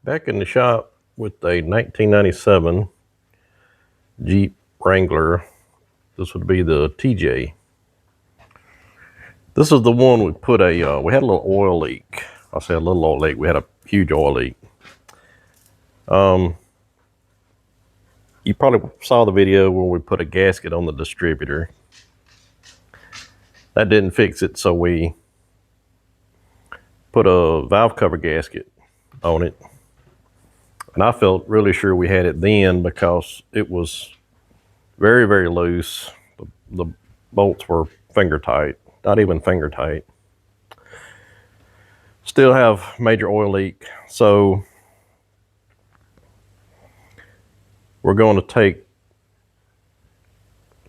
Back in the shop with a 1997 Jeep Wrangler. This would be the TJ. This is the one we put we had a little oil leak. I say a little oil leak. We had a huge oil leak. You probably saw the video where we put a gasket on the distributor. That didn't fix it, so we put a valve cover gasket on it. And I felt really sure we had it then because it was very, very loose. The bolts were finger tight, not even finger tight. Still have major oil leak. So we're going to take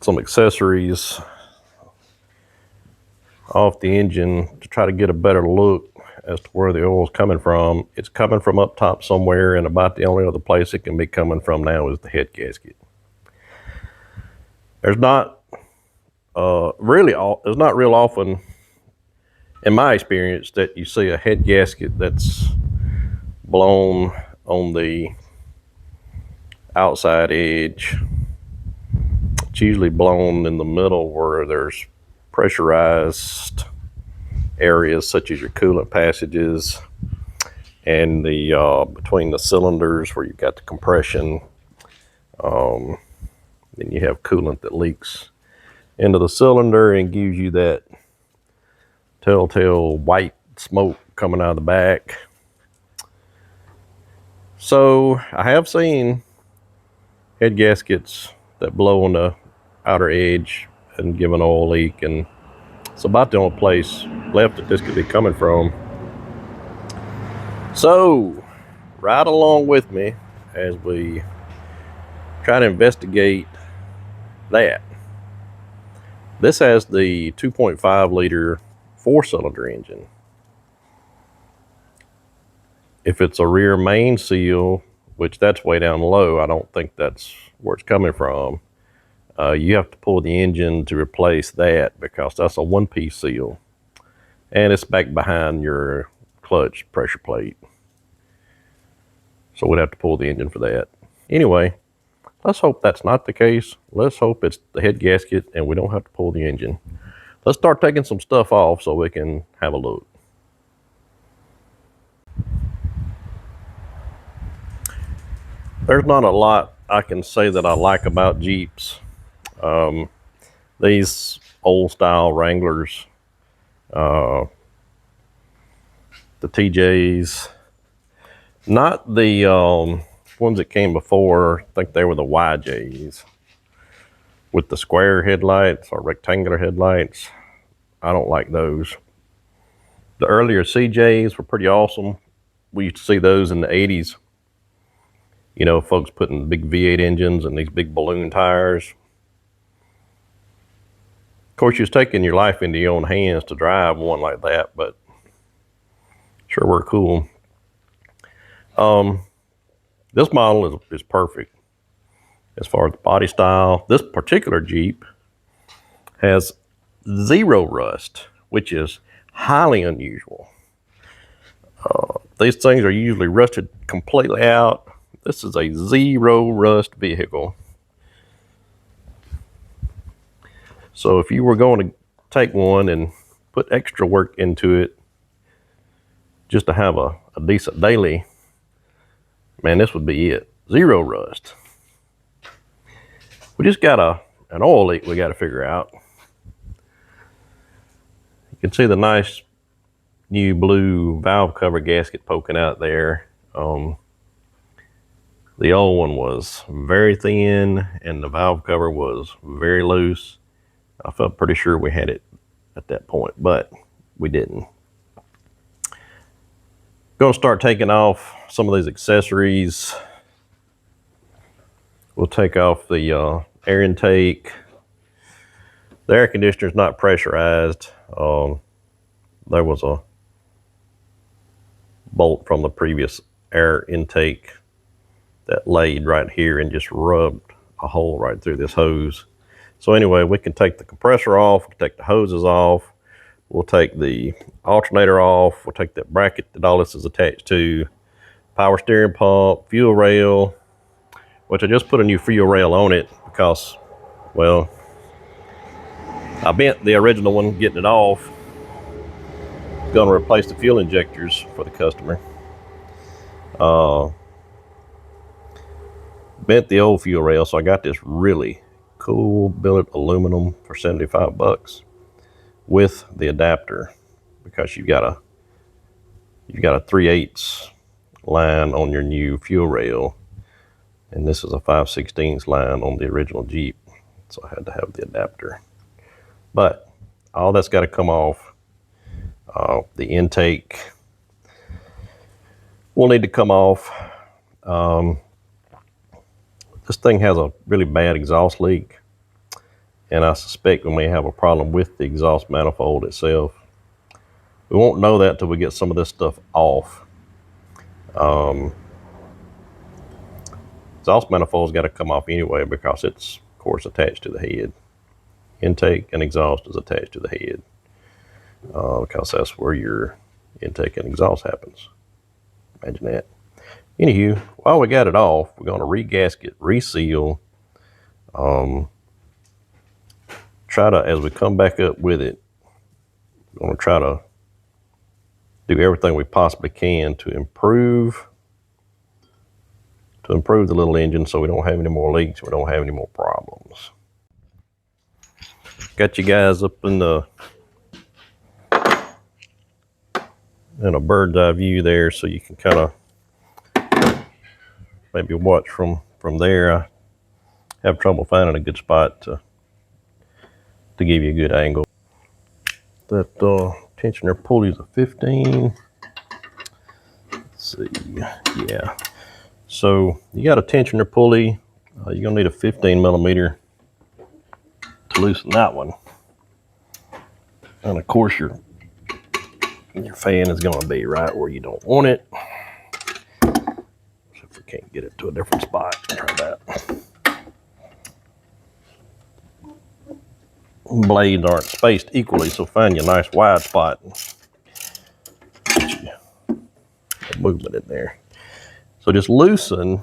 some accessories off the engine to try to get a better look as to where the oil is coming from. It's coming from up top somewhere, and about the only other place it can be coming from now is the head gasket. There's not there's not real often, in my experience, that you see a head gasket that's blown on the outside edge. It's usually blown in the middle where there's pressurized areas such as your coolant passages and the between the cylinders where you've got the compression. Then you have coolant that leaks into the cylinder and gives you that telltale white smoke coming out of the back. So I have seen head gaskets that blow on the outer edge and give an oil leak, and it's about the only place left that this could be coming from. So ride along with me as we try to investigate that. This has the 2.5 liter 4-cylinder engine. If it's a rear main seal, which that's way down low, I don't think that's where it's coming from. You have to pull the engine to replace that because that's a one-piece seal. And it's back behind your clutch pressure plate. So we'd have to pull the engine for that. Anyway, let's hope that's not the case. Let's hope it's the head gasket and we don't have to pull the engine. Let's start taking some stuff off so we can have a look. There's not a lot I can say that I like about Jeeps. These old style Wranglers, the TJs, not the ones that came before. I think they were the YJs with the square headlights or rectangular headlights. I don't like those. The earlier CJs were pretty awesome. We used to see those in the 80s. You know, folks putting big V8 engines and these big balloon tires. Of course, you're taking your life into your own hands to drive one like that, but sure were cool. This model is perfect as far as the body style. This particular Jeep has 0 rust, which is highly unusual. These things are usually rusted completely out. This is a 0 rust vehicle. So if you were going to take one and put extra work into it just to have a decent daily, man, this would be it. 0 rust. We just got an oil leak we got to figure out. You can see the nice new blue valve cover gasket poking out there. The old one was very thin and the valve cover was very loose. I felt pretty sure we had it at that point, but we didn't. Going to start taking off some of these accessories. We'll take off the air intake. The air conditioner is not pressurized. There was a bolt from the previous air intake that laid right here and just rubbed a hole right through this hose. So anyway, we can take the compressor off, we can take the hoses off, we'll take the alternator off, we'll take that bracket that all this is attached to, power steering pump, fuel rail, which I just put a new fuel rail on it because, well, I bent the original one getting it off. Going to replace the fuel injectors for the customer. Bent the old fuel rail, so I got this really cool billet aluminum for 75 bucks with the adapter, because you got a 3/8 line on your new fuel rail, and this is a 5/16 line on the original Jeep, so I had to have the adapter. But all that's got to come off. The intake will need to come off. This thing has a really bad exhaust leak, and I suspect we may have a problem with the exhaust manifold itself. We won't know that till we get some of this stuff off. Exhaust manifold's got to come off anyway because it's, of course, attached to the head. Intake and exhaust is attached to the head because that's where your intake and exhaust happens. Imagine that. Anywho, while we got it off, we're going to re-gasket, reseal. Try to, as we come back up with it, we're going to try to do everything we possibly can to improve the little engine so we don't have any more leaks, we don't have any more problems. Got you guys up in a bird's eye view there, so you can kind of maybe watch from there. I have trouble finding a good spot to give you a good angle. That tensioner pulley is a 15. Let's see, yeah. So you got a tensioner pulley. You're gonna need a 15 millimeter to loosen that one. And of course your fan is gonna be right where you don't want it. So if we can't get it to a different spot, try that. Blades aren't spaced equally, so find you a nice wide spot. Get you a movement in there. So just loosen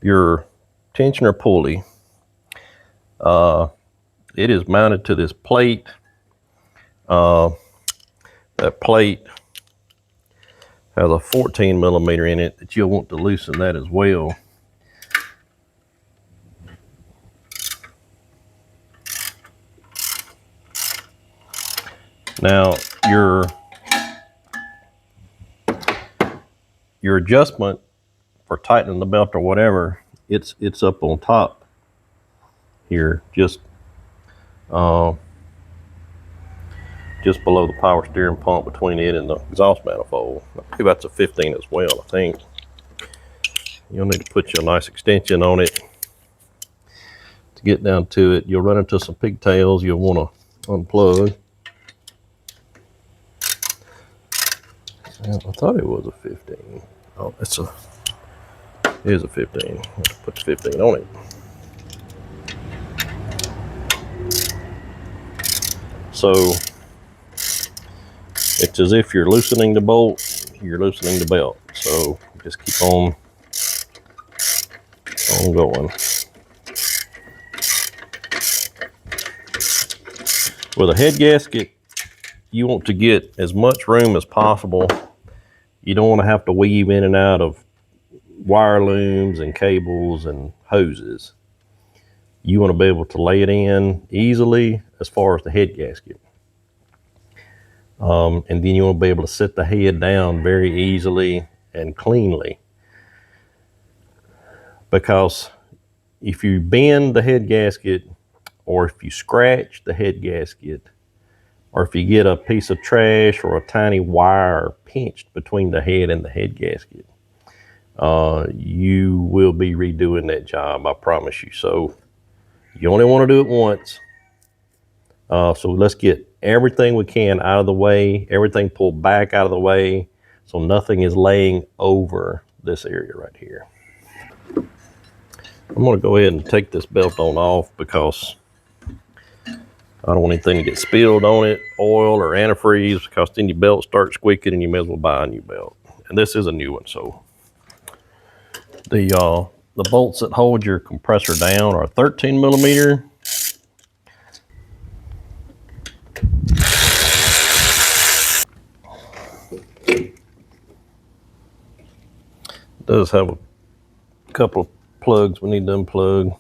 your tensioner pulley. It is mounted to this plate. That plate has a 14 millimeter in it that you'll want to loosen that as well. Now your adjustment for tightening the belt or whatever, it's up on top here, just below the power steering pump, between it and the exhaust manifold. I believe that's a 15 as well, I think. You'll need to put you a nice extension on it to get down to it. You'll run into some pigtails you'll want to unplug. I thought it was a 15. Oh, it is a 15. I'll put the 15 on it. So it's as if you're loosening the bolt, you're loosening the belt. So just keep on going. With a head gasket, you want to get as much room as possible. You don't want to have to weave in and out of wire looms and cables and hoses. You want to be able to lay it in easily as far as the head gasket. And then you want to be able to set the head down very easily and cleanly. Because if you bend the head gasket, or if you scratch the head gasket, or if you get a piece of trash or a tiny wire pinched between the head and the head gasket, you will be redoing that job, I promise you. So you only want to do it once. So let's get everything we can out of the way, everything pulled back out of the way, so nothing is laying over this area right here. I'm going to go ahead and take this belt on off because I don't want anything to get spilled on it, oil or antifreeze, because then your belt starts squeaking and you may as well buy a new belt. and this is a new one. So the bolts that hold your compressor down are 13 millimeter. It does have a couple of plugs we need to unplug.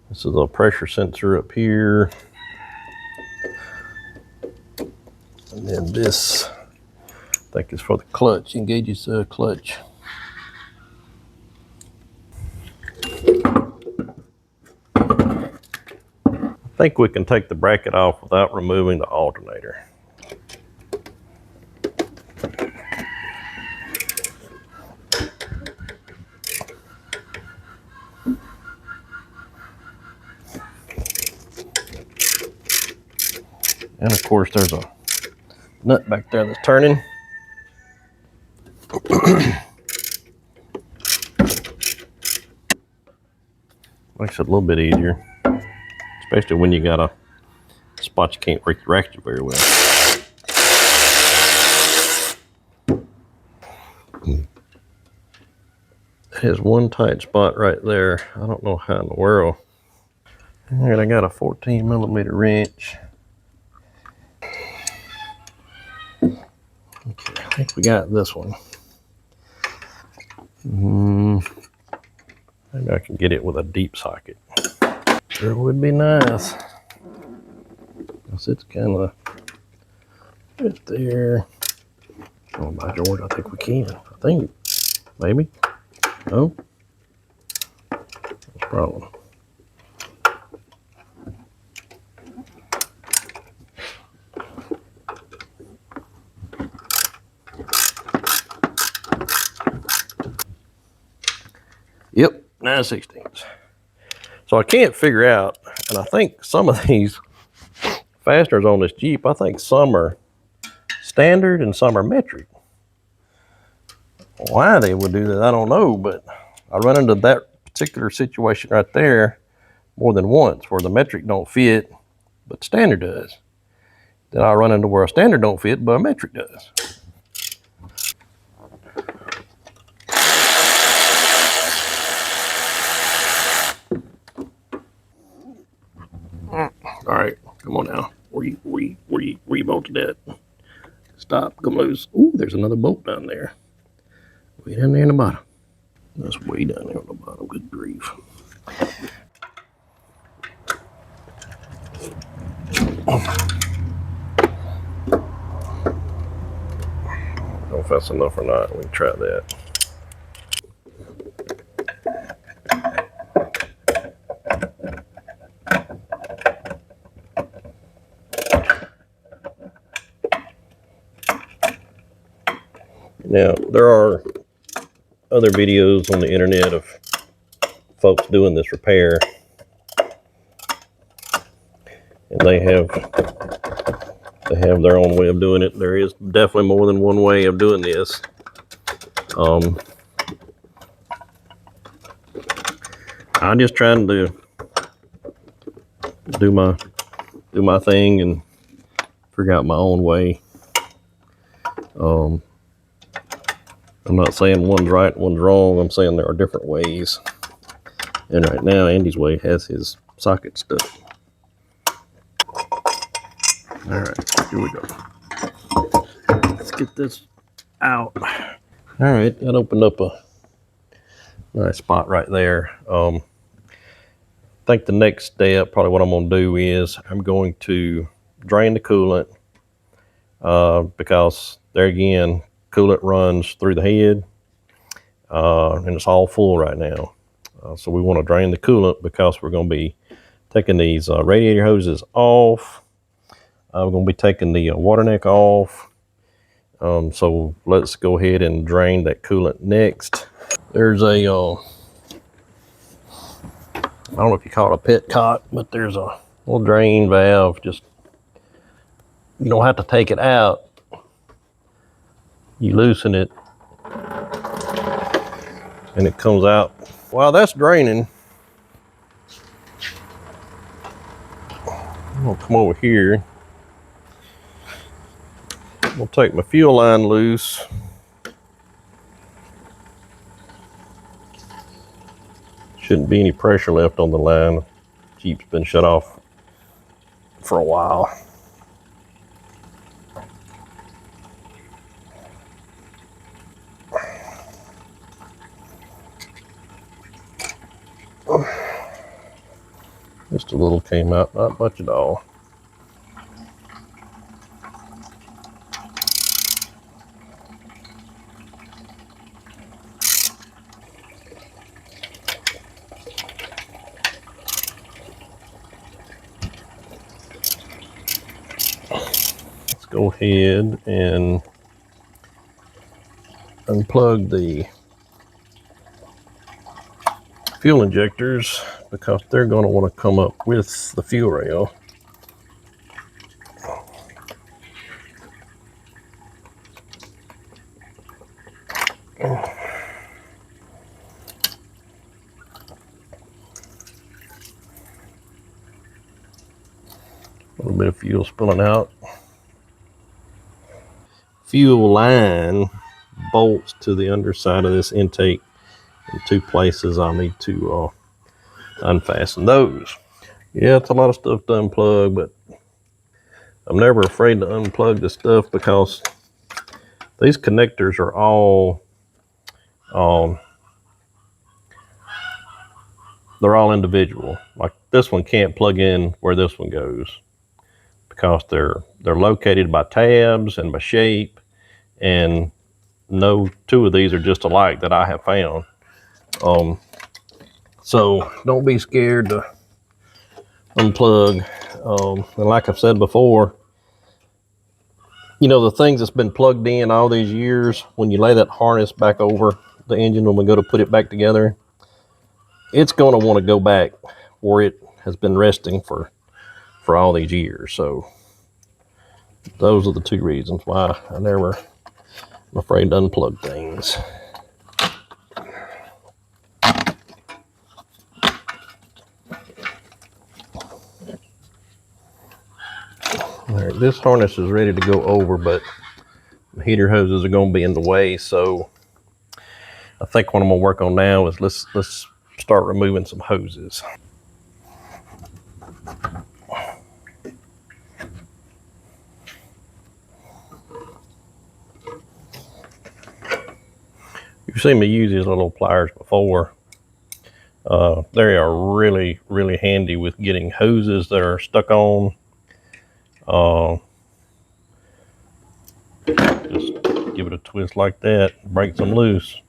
This is a pressure sensor up here. And then this, I think, is for the clutch, engages the clutch. I think we can take the bracket off without removing the alternator. And of course, there's a nut back there that's turning. Makes it a little bit easier, especially when you got a spot you can't ratchet very well. There's one tight spot right there. I don't know how in the world. And I got a 14 millimeter wrench. Okay, I think we got this one. Maybe I can get it with a deep socket. Sure would be nice. Because it's kind of right there. Oh, by George, I think we can. I think. Maybe. No? That's a problem. Yep, 9/16. So I can't figure out, and I think some of these fasteners on this Jeep, I think some are standard and some are metric. Why they would do that, I don't know, but I run into that particular situation right there more than once where the metric don't fit, but standard does. Then I run into where a standard don't fit, but a metric does. All right, come on now. Where you bolted that? Stop, come loose. Ooh, there's another bolt down there. Way down there in the bottom. That's way down there on the bottom. Good grief. I don't know if that's enough or not. We can try that. Now, there are other videos on the internet of folks doing this repair, and they have their own way of doing it. There is definitely more than one way of doing this. I'm just trying to do my thing and figure out my own way. I'm not saying one's right, one's wrong. I'm saying there are different ways. And right now, Andy's way has his socket stuck. All right, here we go. Let's get this out. All right, that opened up a nice spot right there. I think the next step, probably what I'm going to do is I'm going to drain the coolant because there again, coolant runs through the head and it's all full right now. So we want to drain the coolant because we're going to be taking these radiator hoses off. We're going to be taking the water neck off. So let's go ahead and drain that coolant next. There's a, I don't know if you call it a petcock, but there's a little drain valve. Just, you don't have to take it out. You loosen it and it comes out. While that's draining, I'm gonna come over here. I'm gonna take my fuel line loose. Shouldn't be any pressure left on the line. Jeep's been shut off for a while. Just a little came out, not much at all. Let's go ahead and unplug the fuel injectors because they're going to want to come up with the fuel rail. A little bit of fuel spilling out. Fuel line bolts to the underside of this intake in 2 places. I'll need to unfasten those. Yeah, it's a lot of stuff to unplug, but I'm never afraid to unplug the stuff because these connectors are all they're all individual. Like this one can't plug in where this one goes because they're located by tabs and by shape, and no 2 of these are just alike that I have found. So don't be scared to unplug. And like I've said before, you know, the things that's been plugged in all these years, when you lay that harness back over the engine when we go to put it back together, it's going to want to go back where it has been resting for all these years. So those are the 2 reasons why I'm afraid to unplug things. All right, this harness is ready to go over, but the heater hoses are going to be in the way. So I think what I'm going to work on now is let's start removing some hoses. You've seen me use these little pliers before. They are really, really handy with getting hoses that are stuck on. Just give it a twist like that, break them loose.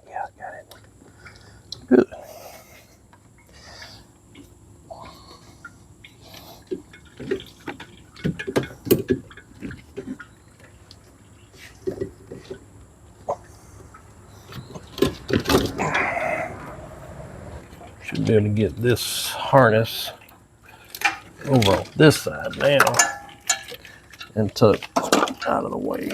Yeah, I got it. Good. Should be able to get this harness over on this side now and tuck out of the way.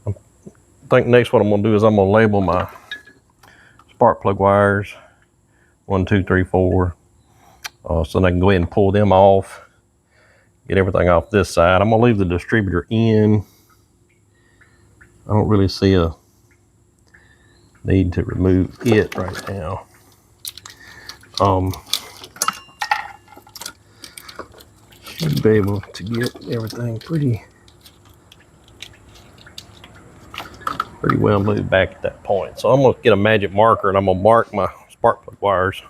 I think next what I'm going to do is I'm going to label my spark plug wires 1, 2, 3, 4, so then I can go ahead and pull them off, get everything off this side. I'm going to leave the distributor in. I don't really see a need to remove it right now. Should be able to get everything pretty well moved back at that point. So I'm going to get a magic marker and I'm going to mark my spark plug wires.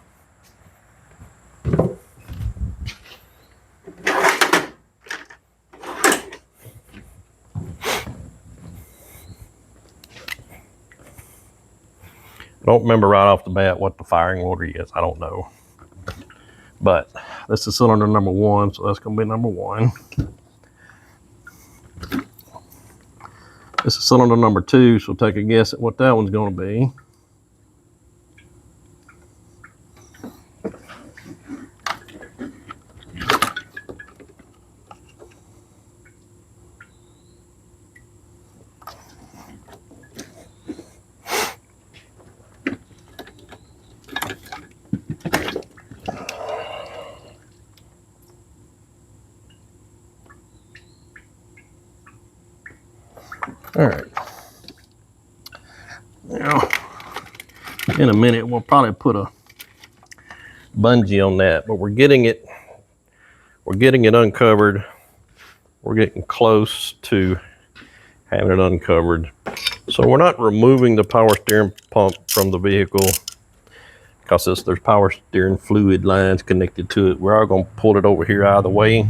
I don't remember right off the bat what the firing order is. I don't know. But this is cylinder number 1, so that's going to be number 1. This is cylinder number 2, so take a guess at what that one's going to be. All right. Now, in a minute, we'll probably put a bungee on that, but we're getting it uncovered. We're getting close to having it uncovered. So we're not removing the power steering pump from the vehicle because there's power steering fluid lines connected to it. We're all going to pull it over here out of the way.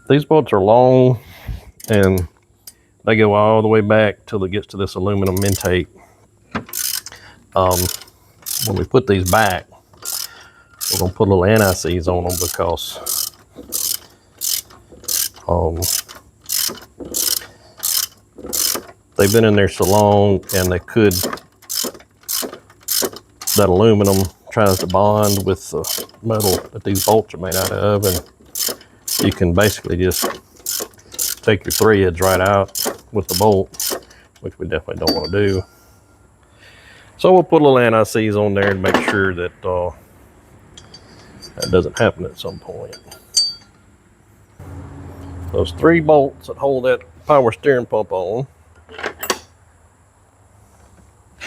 These bolts are long and they go all the way back till it gets to this aluminum intake. When we put these back, we're going to put little anti-seize on them because they've been in there so long and that aluminum tries to bond with the metal that these bolts are made out of, and you can basically just take your threads right out with the bolt, which we definitely don't want to do. So we'll put a little anti-seize on there and make sure that that doesn't happen at some point. Those 3 bolts that hold that power steering pump on.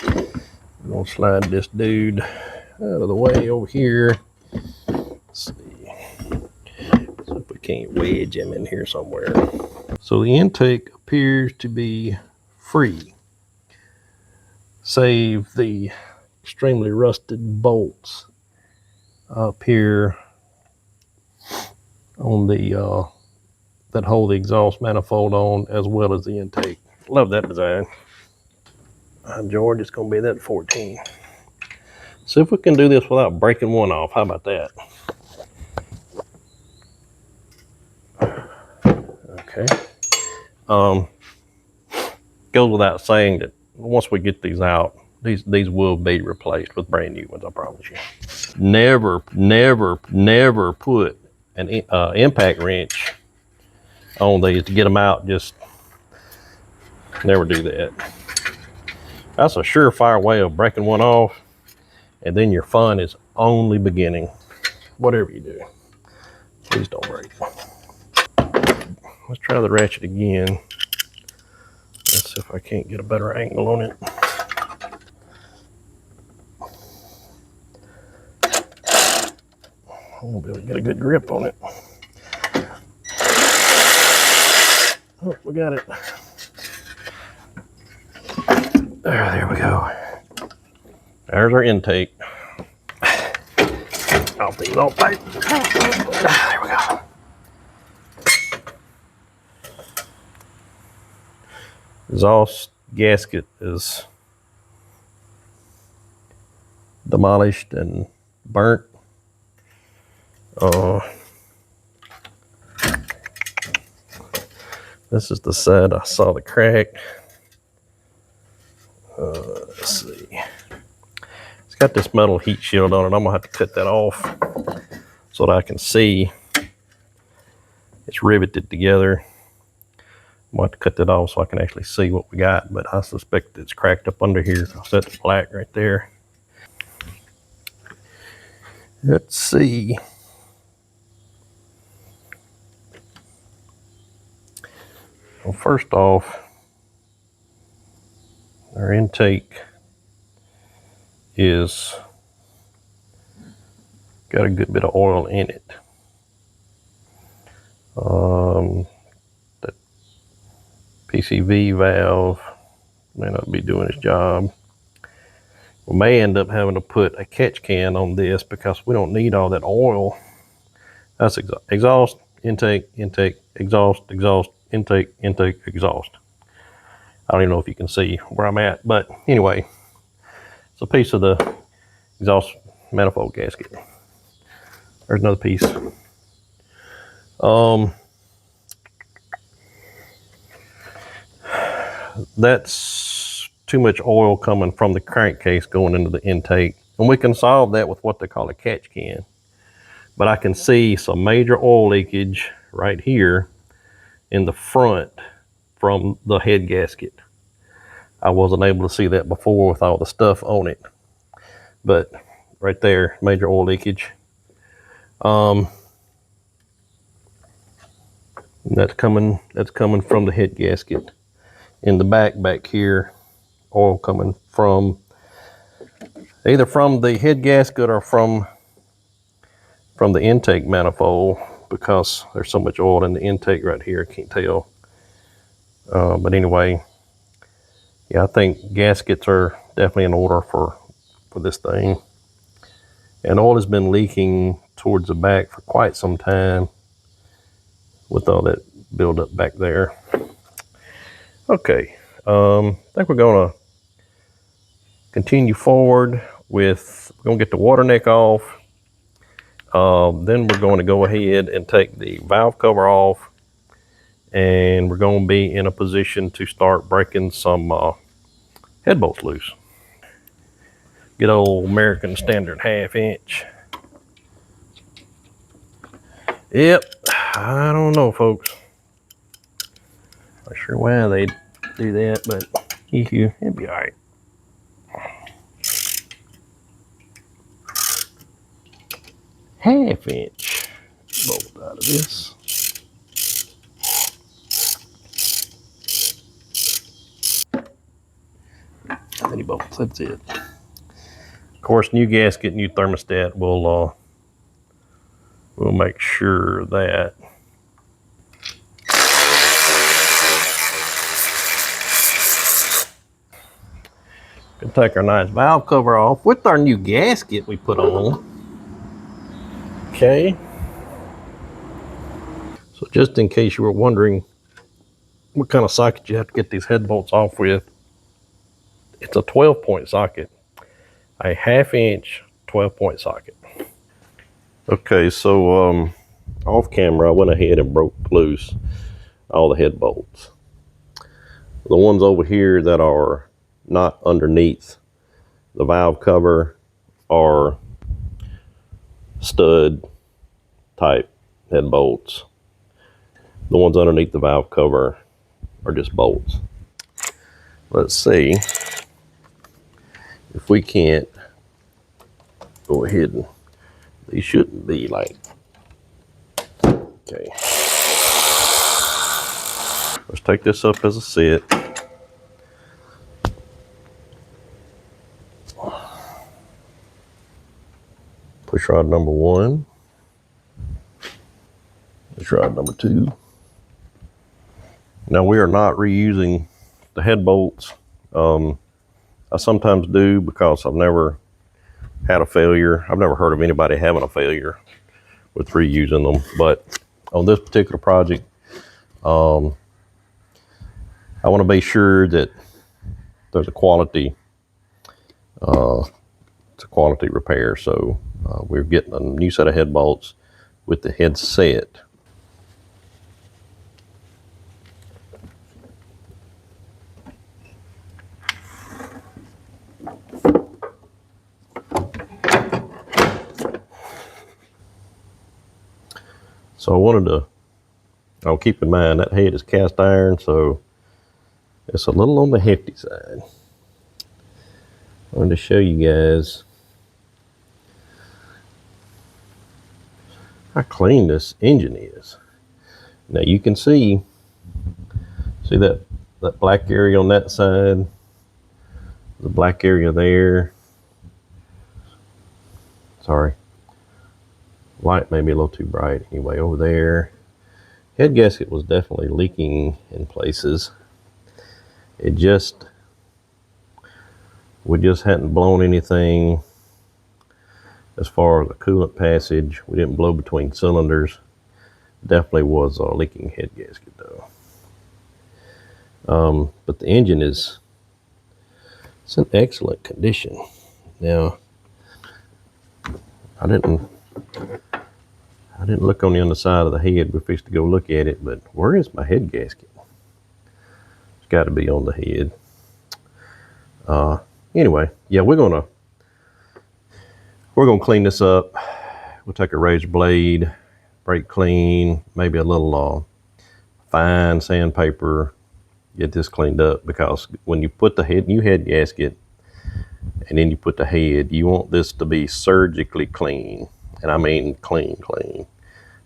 We're gonna slide this dude out of the way over here. Let's see. So if we can't wedge him in here somewhere. So the intake appears to be free, save the extremely rusted bolts up here on the that hold the exhaust manifold on, as well as the intake. Love that design. George, it's gonna be that 14. See if we can do this without breaking one off. How about that? Okay. Goes without saying that once we get these out, these will be replaced with brand new ones, I promise you. Never put an impact wrench on these to get them out. Just never do that. That's a surefire way of breaking one off, and then your fun is only beginning. Whatever you do, please don't break. Let's try the ratchet again. Let's see if I can't get a better angle on it. I won't be able to get a good grip on it. Oh, we got it. There we go. There's our intake. I'll be all tight. There we go. Exhaust gasket is demolished and burnt. This is the side I saw the crack. Let's see. It's got this metal heat shield on it. I'm gonna have to cut that off so that I can see it's riveted together. I'm gonna have to cut that off so I can actually see what we got, but I suspect it's cracked up under here. So that's black right there. Let's see. Well, first off, our intake is got a good bit of oil in it. That PCV valve may not be doing its job. We may end up having to put a catch can on this because we don't need all that oil. That's exhaust, intake, intake, exhaust, exhaust, intake, intake, exhaust. I don't even know if you can see where I'm at, but anyway, it's a piece of the exhaust manifold gasket. There's another piece. That's too much oil coming from the crankcase going into the intake, and we can solve that with what they call a catch can. but I can see some major oil leakage right here in the front from the head gasket. I wasn't able to see that before with all the stuff on it, but right there, major oil leakage. That's coming from the head gasket. In the back here, oil coming from either from the head gasket or from the intake manifold, because there's so much oil in the intake right here, I can't tell. But anyway, yeah, I think gaskets are definitely in order for this thing. And oil has been leaking towards the back for quite some time with all that buildup back there. Okay, I think we're gonna continue forward with, we're gonna get the water neck off. Then we're going to go ahead and take the valve cover off, and we're going to be in a position to start breaking some head bolts loose. Good old American Standard 1/2 inch. Yep, I don't know, folks. Not sure why they do that, but it'd be all right. Half-inch bolt out of this. Many bolts, that's it. Of course, new gasket, new thermostat will we'll make sure that. Gonna take our nice valve cover off with our new gasket we put on. Okay. So just in case you were wondering what kind of socket you have to get these head bolts off with, it's a 12-point socket, a 1/2 inch 12-point socket. Okay, so off camera, I went ahead and broke loose all the head bolts. The ones over here that are not underneath the valve cover are stud type head bolts. The ones underneath the valve cover are just bolts. Let's see if we can't go ahead and, these shouldn't be like, okay. Let's take this up as a set. Push rod number 1. Push rod number 2. Now we are not reusing the head bolts. I sometimes do because I've never had a failure. I've never heard of anybody having a failure with reusing them. But on this particular project, I want to be sure that there's a quality, it's a quality repair. So we're getting a new set of head bolts with the head set. So I wanted to, I'll keep in mind that head is cast iron, so it's a little on the hefty side. I wanted to show you guys how clean this engine is. Now you can see that black area on that side, the black area there. Sorry, light may be a little too bright. Anyway, over there, head gasket was definitely leaking in places. We just hadn't blown anything as far as the coolant passage. We didn't blow between cylinders. Definitely was a leaking head gasket though. But the engine it's in excellent condition. Now, I didn't look on the underside of the head. We're fixed to go look at it, but where is my head gasket? It's got to be on the head. Anyway, yeah, we're gonna clean this up we'll take a razor blade, brake clean, maybe a little fine sandpaper, get this cleaned up, because when you put the new head gasket and then you put the head, you want this to be surgically clean. And I mean clean, clean.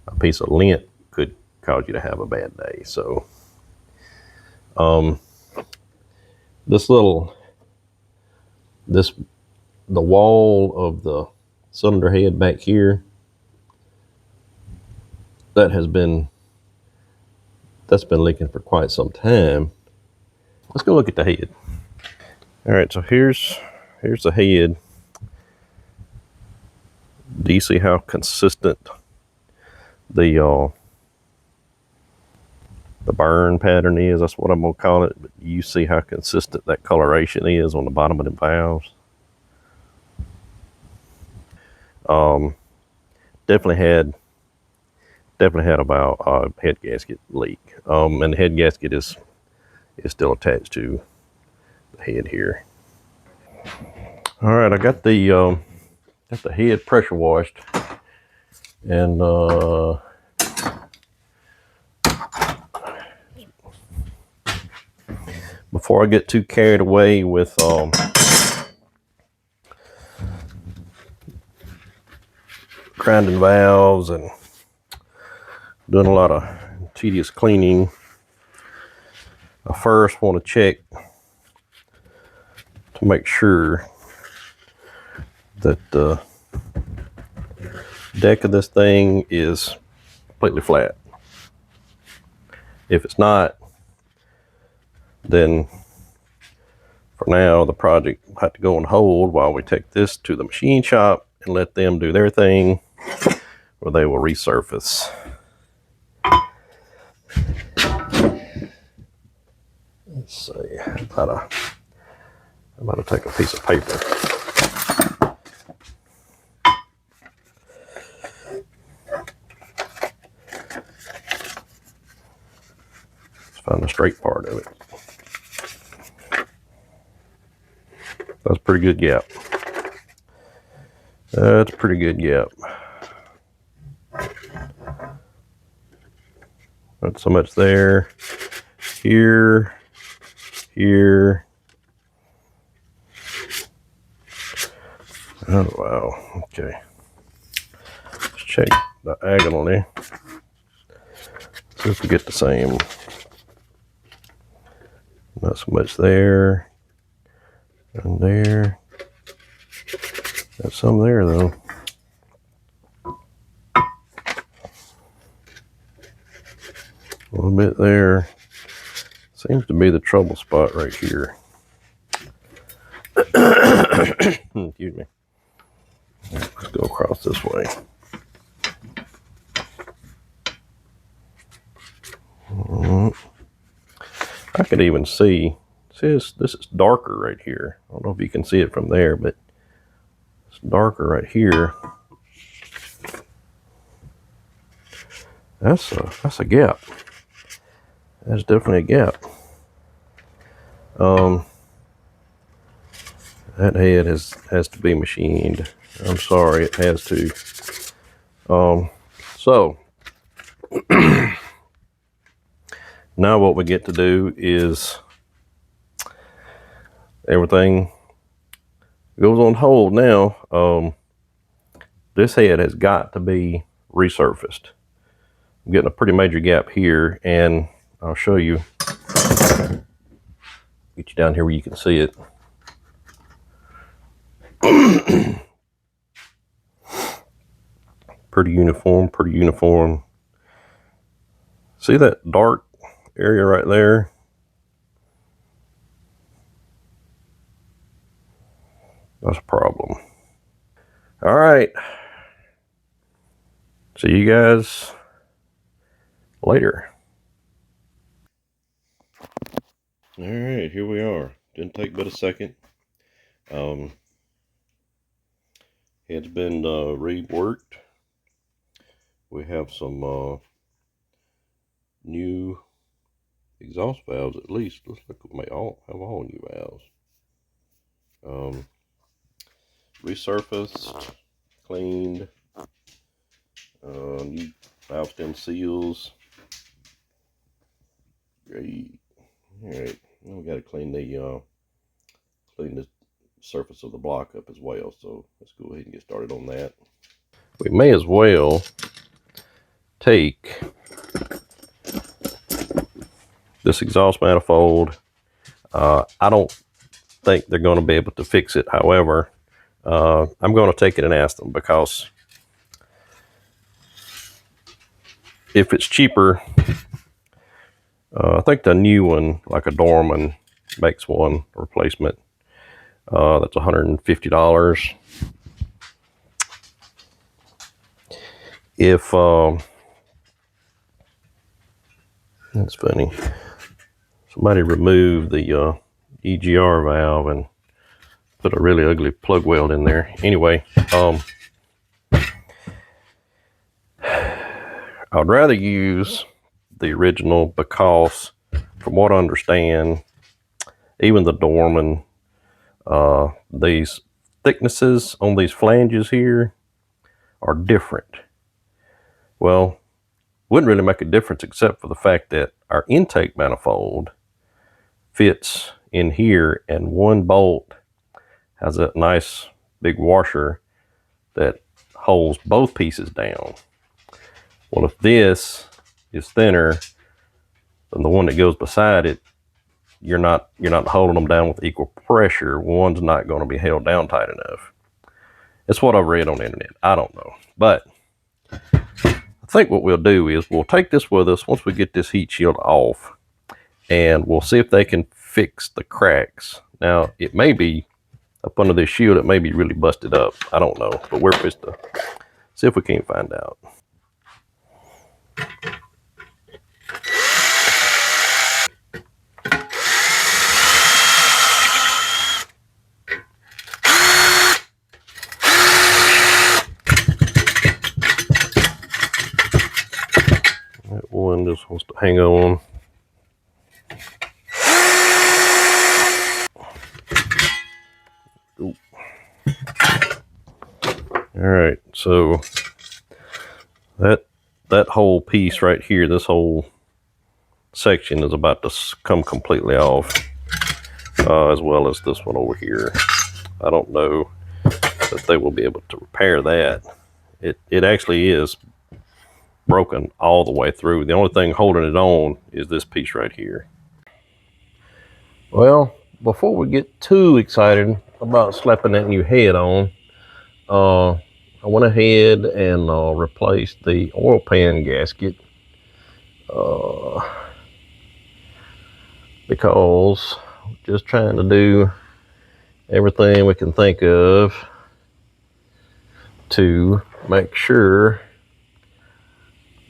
A piece of lint could cause you to have a bad day. So this the wall of the cylinder head back here, that's been leaking for quite some time. Let's go look at the head. All right, so here's the head. Do you see how consistent the burn pattern is? That's what I'm gonna call it. But you see how consistent that coloration is on the bottom of the valves. Definitely had about a head gasket leak. And the head gasket is still attached to the head here. All right, I got the head pressure washed, and before I get too carried away with grinding valves and doing a lot of tedious cleaning, I first want to check to make sure that the deck of this thing is completely flat. If it's not, then for now the project will have to go on hold while we take this to the machine shop and let them do their thing, where they will resurface. Let's see, I'm about to take a piece of paper. Let's find the straight part of it. That's a pretty good gap. That's a pretty good gap. Not so much there. Here. Here. Oh, wow. Okay. Let's check diagonally. See if we get the same. Not so much there. And there. Got some there, though. A little bit there. Seems to be the trouble spot right here. Excuse me. Let's go across this way. I could even see this is darker right here. I don't know if you can see it from there, but it's darker right here. That's a gap. That's definitely a gap. That head has to be machined. I'm sorry, it has to. So now what we get to do is everything goes on hold now. This head has got to be resurfaced. I'm getting a pretty major gap here, and I'll show you. Get you down here where you can see it. Pretty uniform. See that dark area right there? That's a problem. All right. See you guys later. All right, here we are. Didn't take but a second. It's been reworked. We have some new exhaust valves, at least. Looks like we may all have all new valves. Resurfaced, cleaned, New valve stem seals. Great. All right. Now we got to clean the surface of the block up as well. So let's go ahead and get started on that. We may as well take this exhaust manifold. I don't think they're going to be able to fix it. However, I'm going to take it and ask them, because if it's cheaper, I think the new one, like a Dorman, makes one replacement. That's $150. If that's funny, somebody removed the EGR valve and put a really ugly plug weld in there. Anyway, I'd rather use the original, because from what I understand, even the Dorman, these thicknesses on these flanges here are different. Well, wouldn't really make a difference except for the fact that our intake manifold fits in here, and one bolt has a nice big washer that holds both pieces down. Well, if this is thinner than the one that goes beside it, you're not holding them down with equal pressure. One's not going to be held down tight enough. It's what I've read on the internet. I don't know. But I think what we'll do is we'll take this with us once we get this heat shield off, and we'll see if they can fix the cracks. Now, it may be up under this shield, it may be really busted up. I don't know, but we're supposed to see if we can find out. That one just wants to hang on. Ooh. All right, so that whole piece right here, this whole section is about to come completely off, as well as this one over here. I don't know that they will be able to repair that. It actually is broken all the way through. The only thing holding it on is this piece right here. Well, before we get too excited about slapping that new head on, I went ahead and replaced the oil pan gasket, because just trying to do everything we can think of to make sure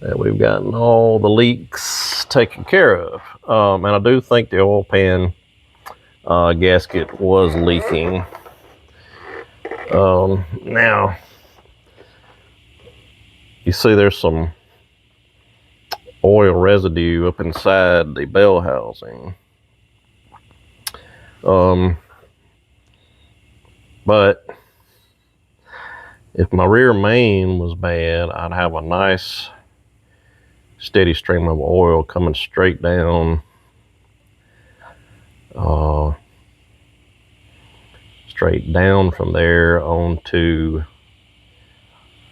that we've gotten all the leaks taken care of. And I do think the oil pan gasket was leaking. Now, you see there's some oil residue up inside the bell housing. But if my rear main was bad, I'd have a nice steady stream of oil coming straight down, from there onto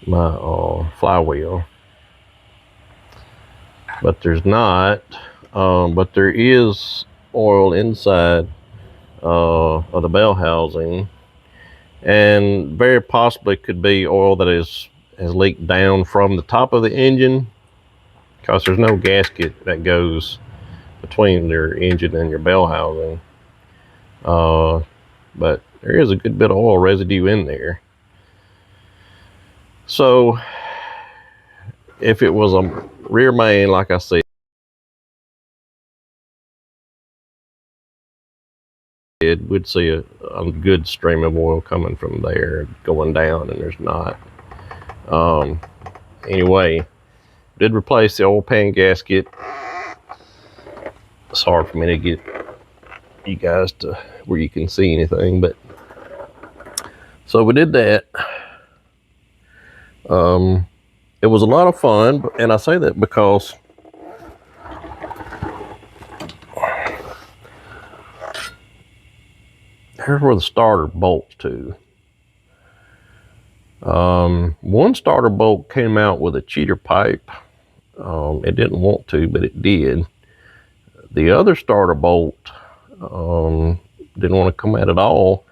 my flywheel. But there's not. But there is oil inside of the bell housing, and very possibly could be oil that has leaked down from the top of the engine, because there's no gasket that goes between your engine and your bell housing. But there is a good bit of oil residue in there. So if it was a rear main, like I said, we'd see a good stream of oil coming from there going down, and there's not. Anyway, did replace the oil pan gasket. It's hard for me to get you guys to where you can see anything, but so we did that. it was a lot of fun, and I say that because here's where the starter bolts to. One starter bolt came out with a cheater pipe. It didn't want to, but it did. The other starter bolt didn't want to come out at all,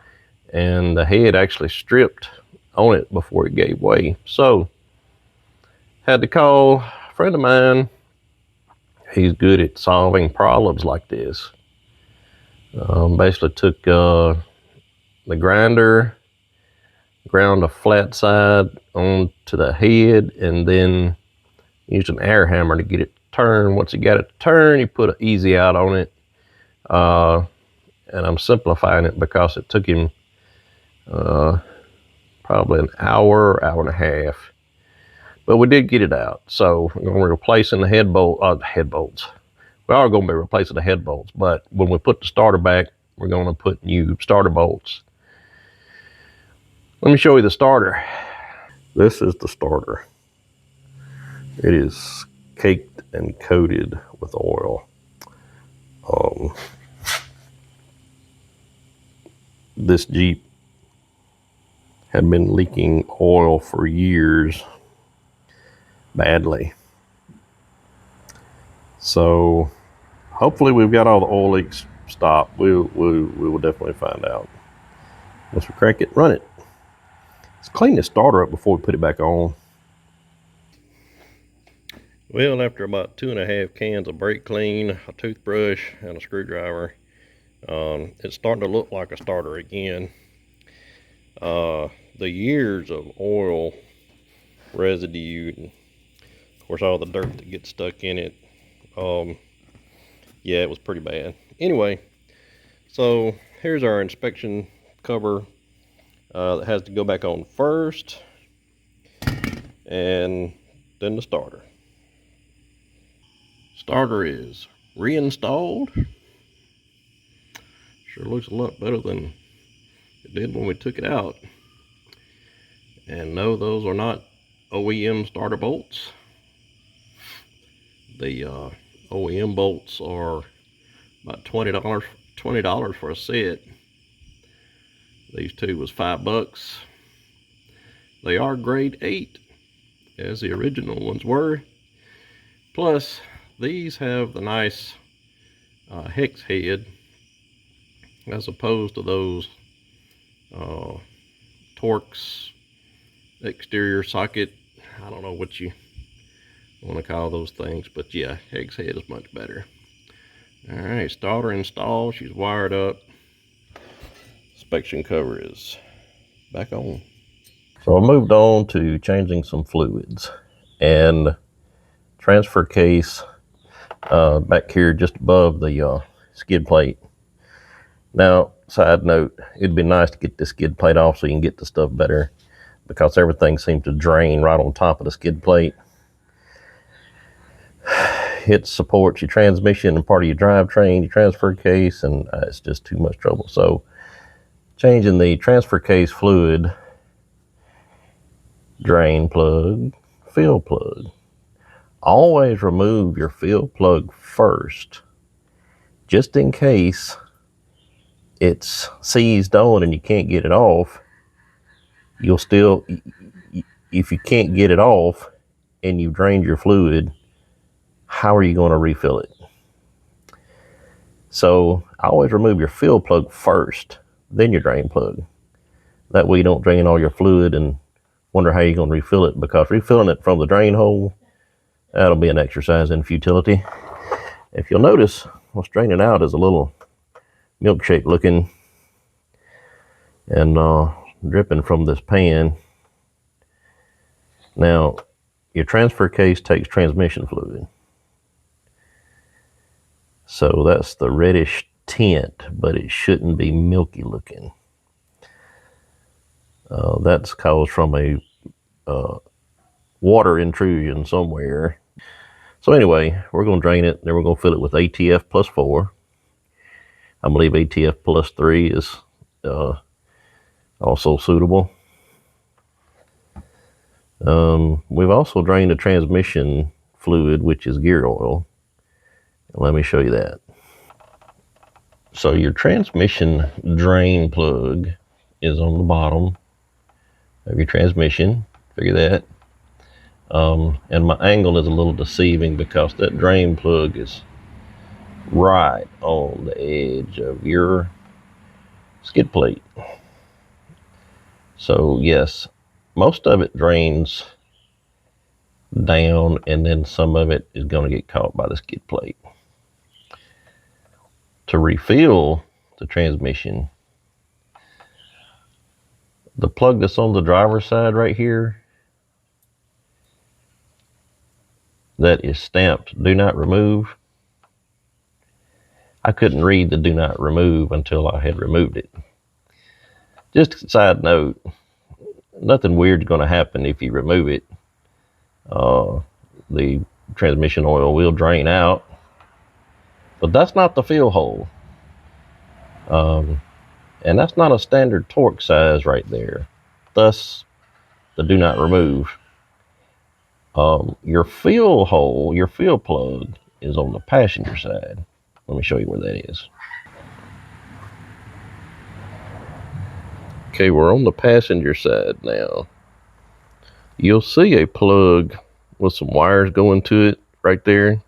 and the head actually stripped on it before it gave way. So, had to call a friend of mine. He's good at solving problems like this. Basically took the grinder, ground a flat side onto the head, and then used an air hammer to get it to turn. Once you got it to turn, you put an easy out on it. And I'm simplifying it because it took him probably an hour, hour and a half. But we did get it out. So we're going to be replacing the head bolts. We are going to be replacing the head bolts, but when we put the starter back, we're going to put new starter bolts. Let me show you the starter. This is the starter. It is caked and coated with oil. This Jeep had been leaking oil for years, badly. So hopefully we've got all the oil leaks stopped. We will definitely find out. Once we crank it, run it. Let's clean the starter up before we put it back on. Well, after about 2.5 cans of brake clean, a toothbrush, and a screwdriver, it's starting to look like a starter again. The years of oil residue, and of course all the dirt that gets stuck in it, yeah, it was pretty bad. Anyway, so here's our inspection cover that has to go back on first, and then the starter. Starter is reinstalled. Sure looks a lot better than it did when we took it out. And no, those are not OEM starter bolts. The OEM bolts are about $20 for a set. These two was $5. They are grade 8, as the original ones were. Plus, these have the nice hex head, as opposed to those Torx exterior socket. I don't know what you want to call those things, but yeah, hex head is much better. All right, starter installed. She's wired up. Inspection cover is back on. So I moved on to changing some fluids, and transfer case back here just above the skid plate. Now, side note, it'd be nice to get this skid plate off so you can get the stuff better, because everything seems to drain right on top of the skid plate. It supports your transmission and part of your drivetrain, your transfer case, and it's just too much trouble. So changing the transfer case fluid, drain plug, fill plug. Always remove your fill plug first, just in case it's seized on and you can't get it off. You'll still, if you can't get it off and you've drained your fluid, how are you going to refill it? So always remove your fill plug first, then your drain plug. That way you don't drain all your fluid and wonder how you're going to refill it, because refilling it from the drain hole, that'll be an exercise in futility. If you'll notice, what's draining out is a little milkshake looking and dripping from this pan. Now, your transfer case takes transmission fluid. So that's the reddish tint, but it shouldn't be milky looking. That's caused from a water intrusion somewhere. So anyway, we're going to drain it, then we're going to fill it with ATF plus 4. I believe ATF plus 3 is also suitable. We've also drained the transmission fluid, which is gear oil. Let me show you that. So your transmission drain plug is on the bottom of your transmission. Figure that. And my angle is a little deceiving because that drain plug is right on the edge of your skid plate. So yes, most of it drains down, and then some of it is going to get caught by the skid plate. To refill the transmission, the plug that's on the driver's side right here, that is stamped do not remove. I couldn't read the do not remove until I had removed it. Just a side note, nothing weird is going to happen if you remove it. The transmission oil will drain out, but that's not the fill hole. And that's not a standard torque size right there. Thus, the do not remove. Your fill hole, your fill plug is on the passenger side. Let me show you where that is. Okay, we're on the passenger side now. You'll see a plug with some wires going to it right there.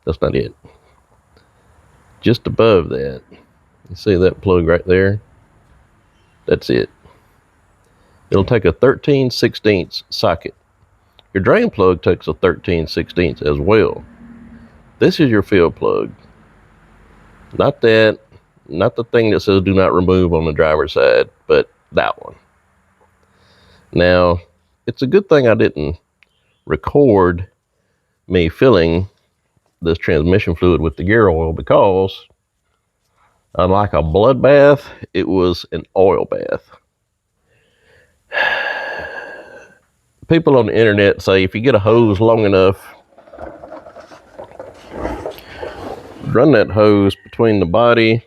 That's not it. Just above that, you see that plug right there? That's it. It'll take a 13/16 socket. Your drain plug takes a 13/16 as well. This is your fill plug. Not that, not the thing that says do not remove on the driver's side, but that one. Now, it's a good thing I didn't record me filling this transmission fluid with the gear oil, because unlike a blood bath, it was an oil bath. People on the internet say if you get a hose long enough, run that hose between the body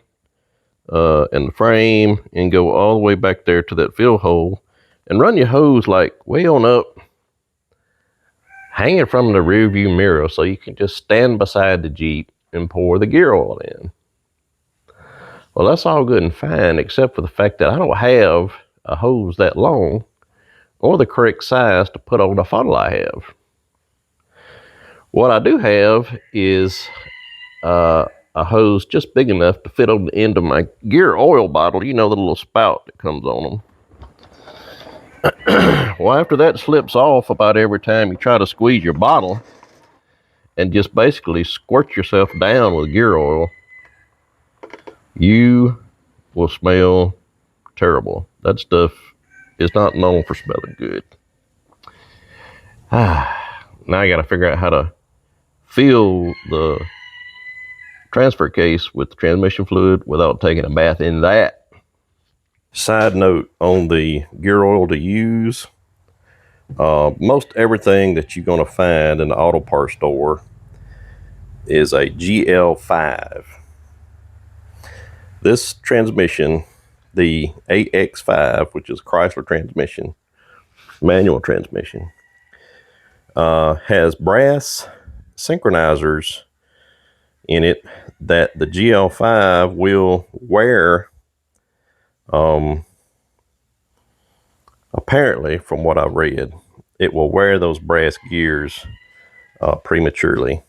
and the frame and go all the way back there to that fill hole, and run your hose like way on up, hanging from the rear view mirror, so you can just stand beside the Jeep and pour the gear oil in. Well, that's all good and fine, except for the fact that I don't have a hose that long or the correct size to put on the funnel I have. What I do have is a hose just big enough to fit on the end of my gear oil bottle. You know, the little spout that comes on them. Well, after that slips off about every time you try to squeeze your bottle and just basically squirt yourself down with gear oil, you will smell terrible. That stuff is not known for smelling good. Now I got to figure out how to fill the transfer case with the transmission fluid without taking a bath in that. Side note on the gear oil to use, most everything that you're going to find in the auto parts store is a GL5. This transmission, the AX5, which is Chrysler transmission, manual transmission, has brass synchronizers in it that the GL5 will wear. Apparently, from what I've read, it will wear those brass gears prematurely.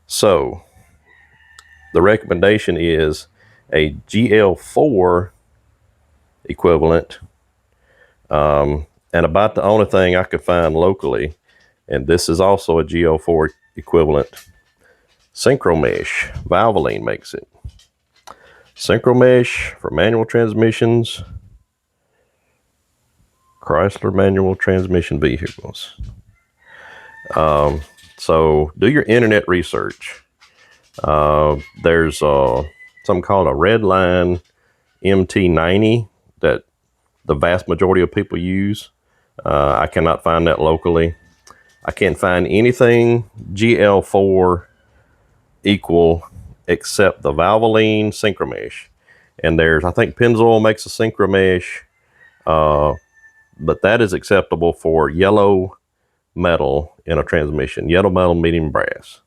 So the recommendation is a GL4 equivalent, and about the only thing I could find locally, and this is also a GL4 equivalent, Synchromesh. Valvoline makes it. Synchromesh for manual transmissions, Chrysler manual transmission vehicles. So do your internet research. There's something called a Redline MT90 that the vast majority of people use. I cannot find that locally. I can't find anything GL4 equal except the Valvoline Synchromesh. And there's, I think Pennzoil makes a Synchromesh. but that is acceptable for yellow metal in a transmission. Yellow metal, medium brass.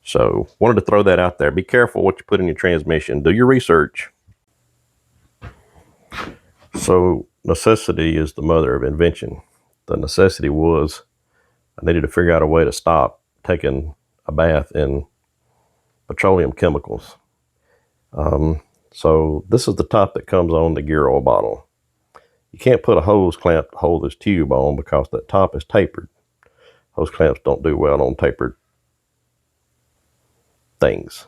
So wanted to throw that out there. Be careful what you put in your transmission. Do your research. So necessity is the mother of invention. The necessity was I needed to figure out a way to stop taking a bath in petroleum chemicals. So this is the top that comes on the gear oil bottle. You can't put a hose clamp to hold this tube on because that top is tapered. Hose clamps don't do well on tapered things.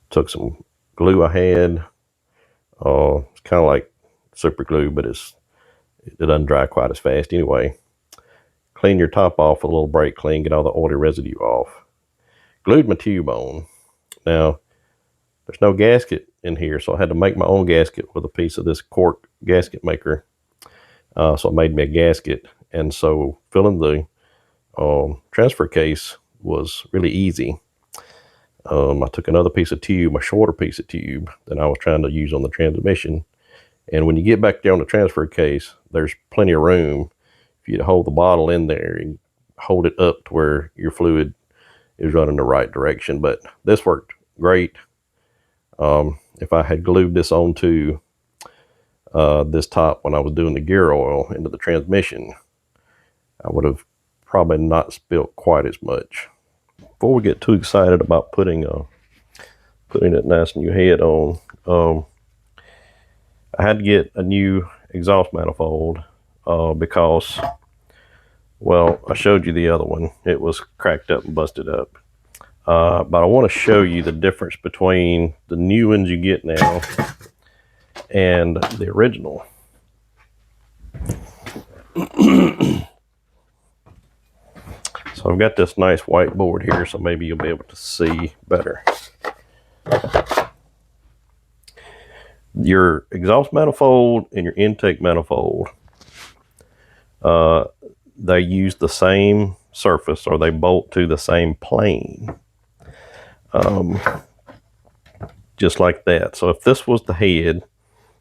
Took some glue I had. It's kind of like super glue, but it doesn't dry quite as fast anyway. Clean your top off with a little brake clean, get all the oily residue off. Glued my tube on. Now, there's no gasket in here, so I had to make my own gasket with a piece of this cork gasket maker. So I made me a gasket, and so filling the transfer case was really easy. I took another piece of tube, a shorter piece of tube than I was trying to use on the transmission. And when you get back there on the transfer case, there's plenty of room for you to hold the bottle in there and hold it up to where your fluid is running the right direction. But this worked great. If I had glued this onto this top when I was doing the gear oil into the transmission, I would have probably not spilt quite as much. Before we get too excited about putting it nice new head on, I had to get a new exhaust manifold because, well, I showed you the other one. It was cracked up and busted up. But I want to show you the difference between the new ones you get now and the original. So I've got this nice whiteboard here, so maybe you'll be able to see better. Your exhaust manifold and your intake manifold, they use the same surface, or they bolt to the same plane. Just like that. So if this was the head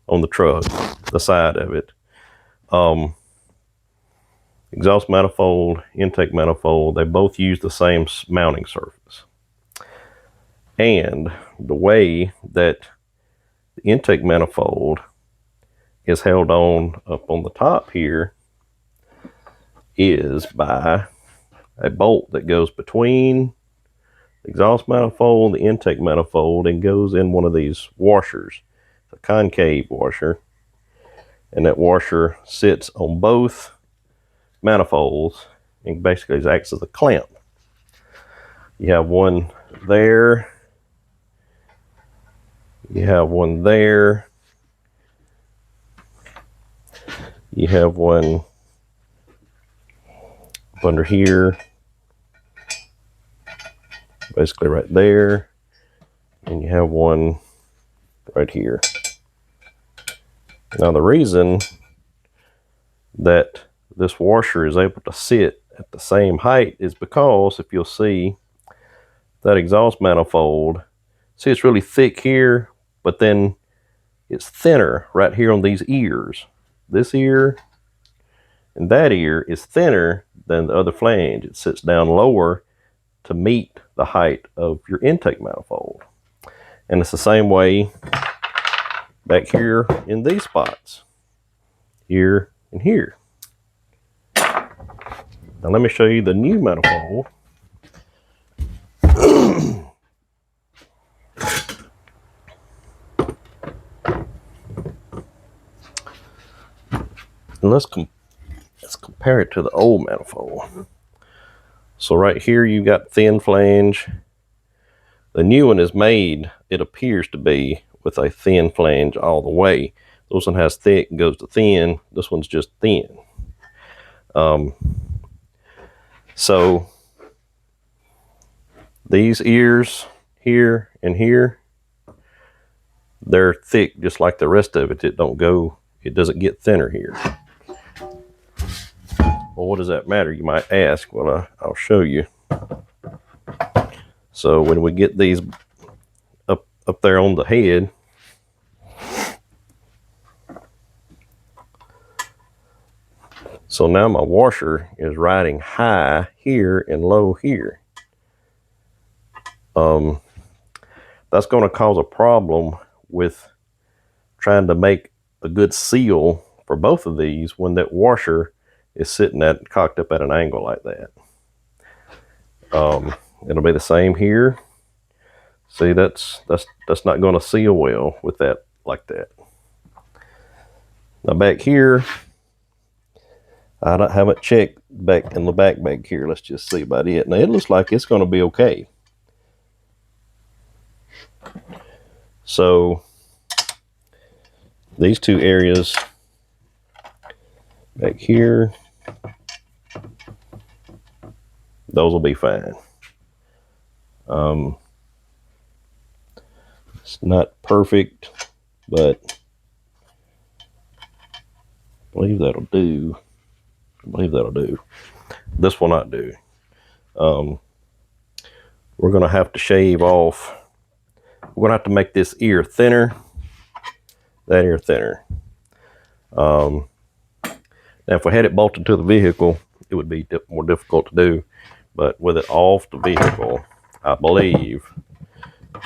on the truck, the side of it, exhaust manifold, intake manifold, they both use the same mounting surface. And the way that the intake manifold is held on up on the top here is by a bolt that goes between the exhaust manifold, the intake manifold, and goes in one of these washers. It's a concave washer, and that washer sits on both manifolds and basically acts as a clamp. You have one there, you have one there, you have one under here, basically right there, and you have one right here. Now the reason that this washer is able to sit at the same height is because, if you'll see, that exhaust manifold, see, it's really thick here, but then it's thinner right here on these ears. This ear and that ear is thinner than the other flange. It sits down lower to meet the height of your intake manifold. And it's the same way back here in these spots, here and here. Now let me show you the new manifold. And let's compare it to the old manifold. So right here you got thin flange. The new one is made, it appears to be, with a thin flange all the way. This one has thick and goes to thin. This one's just thin. So these ears here and here, they're thick just like the rest of it. It doesn't get thinner here. Well, what does that matter, you might ask? Well, I'll show you. So when we get these up there on the head, So now my washer is riding high here and low here. That's going to cause a problem with trying to make a good seal for both of these when that washer is sitting at cocked up at an angle like that. It'll be the same here. See, that's not going to seal well with that like that. Now back here, I haven't checked back in the back here. Let's just see about it. Now it looks like it's going to be okay. So these two areas back here, those will be fine. It's not perfect, but I believe that'll do. This will not do. We're going to have to shave off. We're going to have to make this ear thinner, that ear thinner. Now, if we had it bolted to the vehicle, it would be more difficult to do. But with it off the vehicle, I believe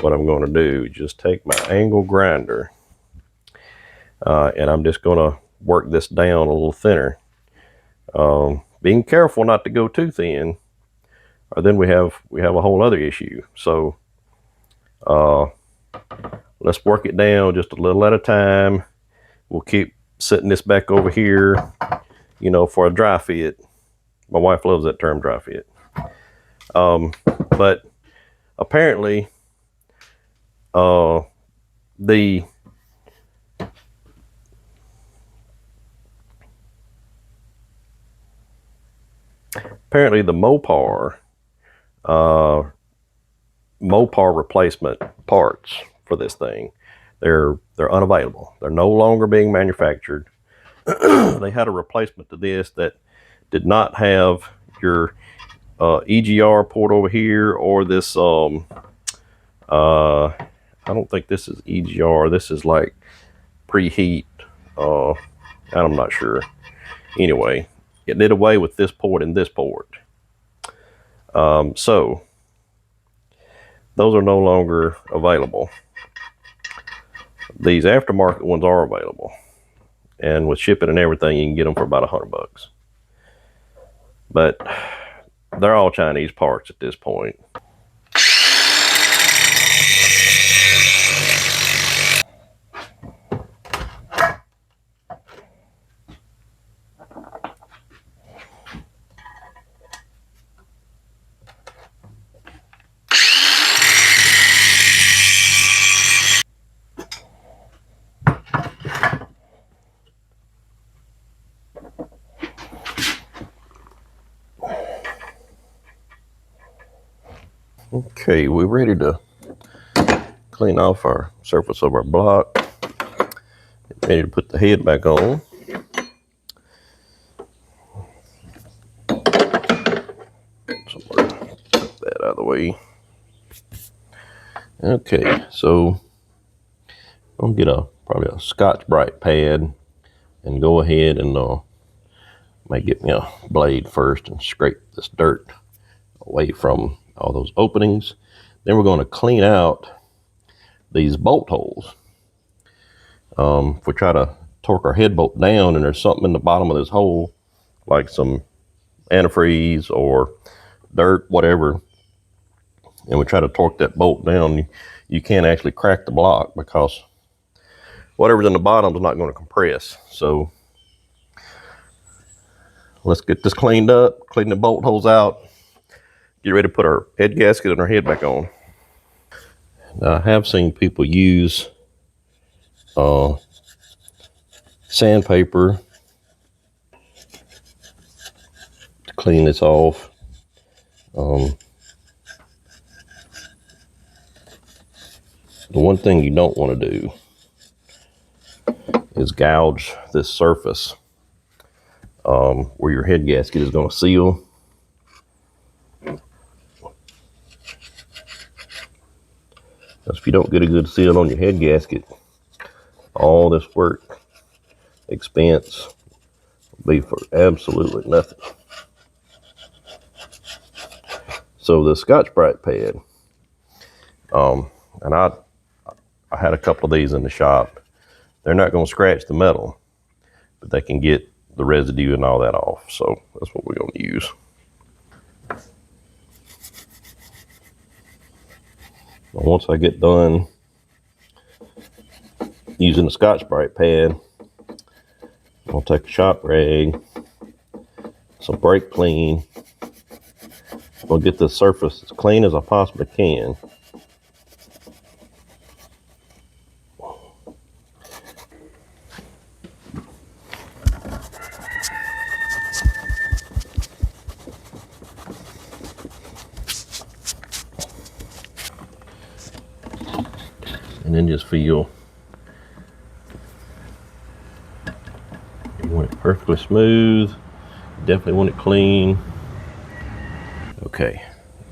what I'm going to do is just take my angle grinder and I'm just going to work this down a little thinner. Being careful not to go too thin, or then we have a whole other issue. So let's work it down just a little at a time. We'll keep setting this back over here, you know, for a dry fit. My wife loves that term, dry fit. But apparently the Mopar replacement parts for this thing, they're unavailable. They're no longer being manufactured. They had a replacement to this that did not have your EGR port over here, or this I don't think this is EGR. This is like preheat. I'm not sure. Anyway, it did away with this port and this port. So those are no longer available. These aftermarket ones are available, and with shipping and everything, you can get them for about $100. But they're all Chinese parts at this point. Okay, we're ready to clean off our surface of our block. Ready to put the head back on. So put that out of the way. Okay, so I'm gonna get probably a Scotch-Brite pad and go ahead and might get me a blade first and scrape this dirt away from all those openings. Then we're going to clean out these bolt holes. If we try to torque our head bolt down and there's something in the bottom of this hole, like some antifreeze or dirt, whatever, and we try to torque that bolt down, you can't actually crack the block because whatever's in the bottom is not going to compress. So let's get this cleaned up, clean the bolt holes out, get ready to put our head gasket and our head back on. Now, I have seen people use sandpaper to clean this off. The one thing you don't want to do is gouge this surface where your head gasket is going to seal. If you don't get a good seal on your head gasket, all this work, expense, Be for absolutely nothing. So the Scotch-Brite pad, and I had a couple of these in the shop. They're not going to scratch the metal, but they can get the residue and all that off. So that's what we're going to use. Once I get done using the Scotch-Brite pad, I'll take a shop rag, some brake clean. I'll get the surface as clean as I possibly can. And then just feel. You want it perfectly smooth. Definitely want it clean. Okay,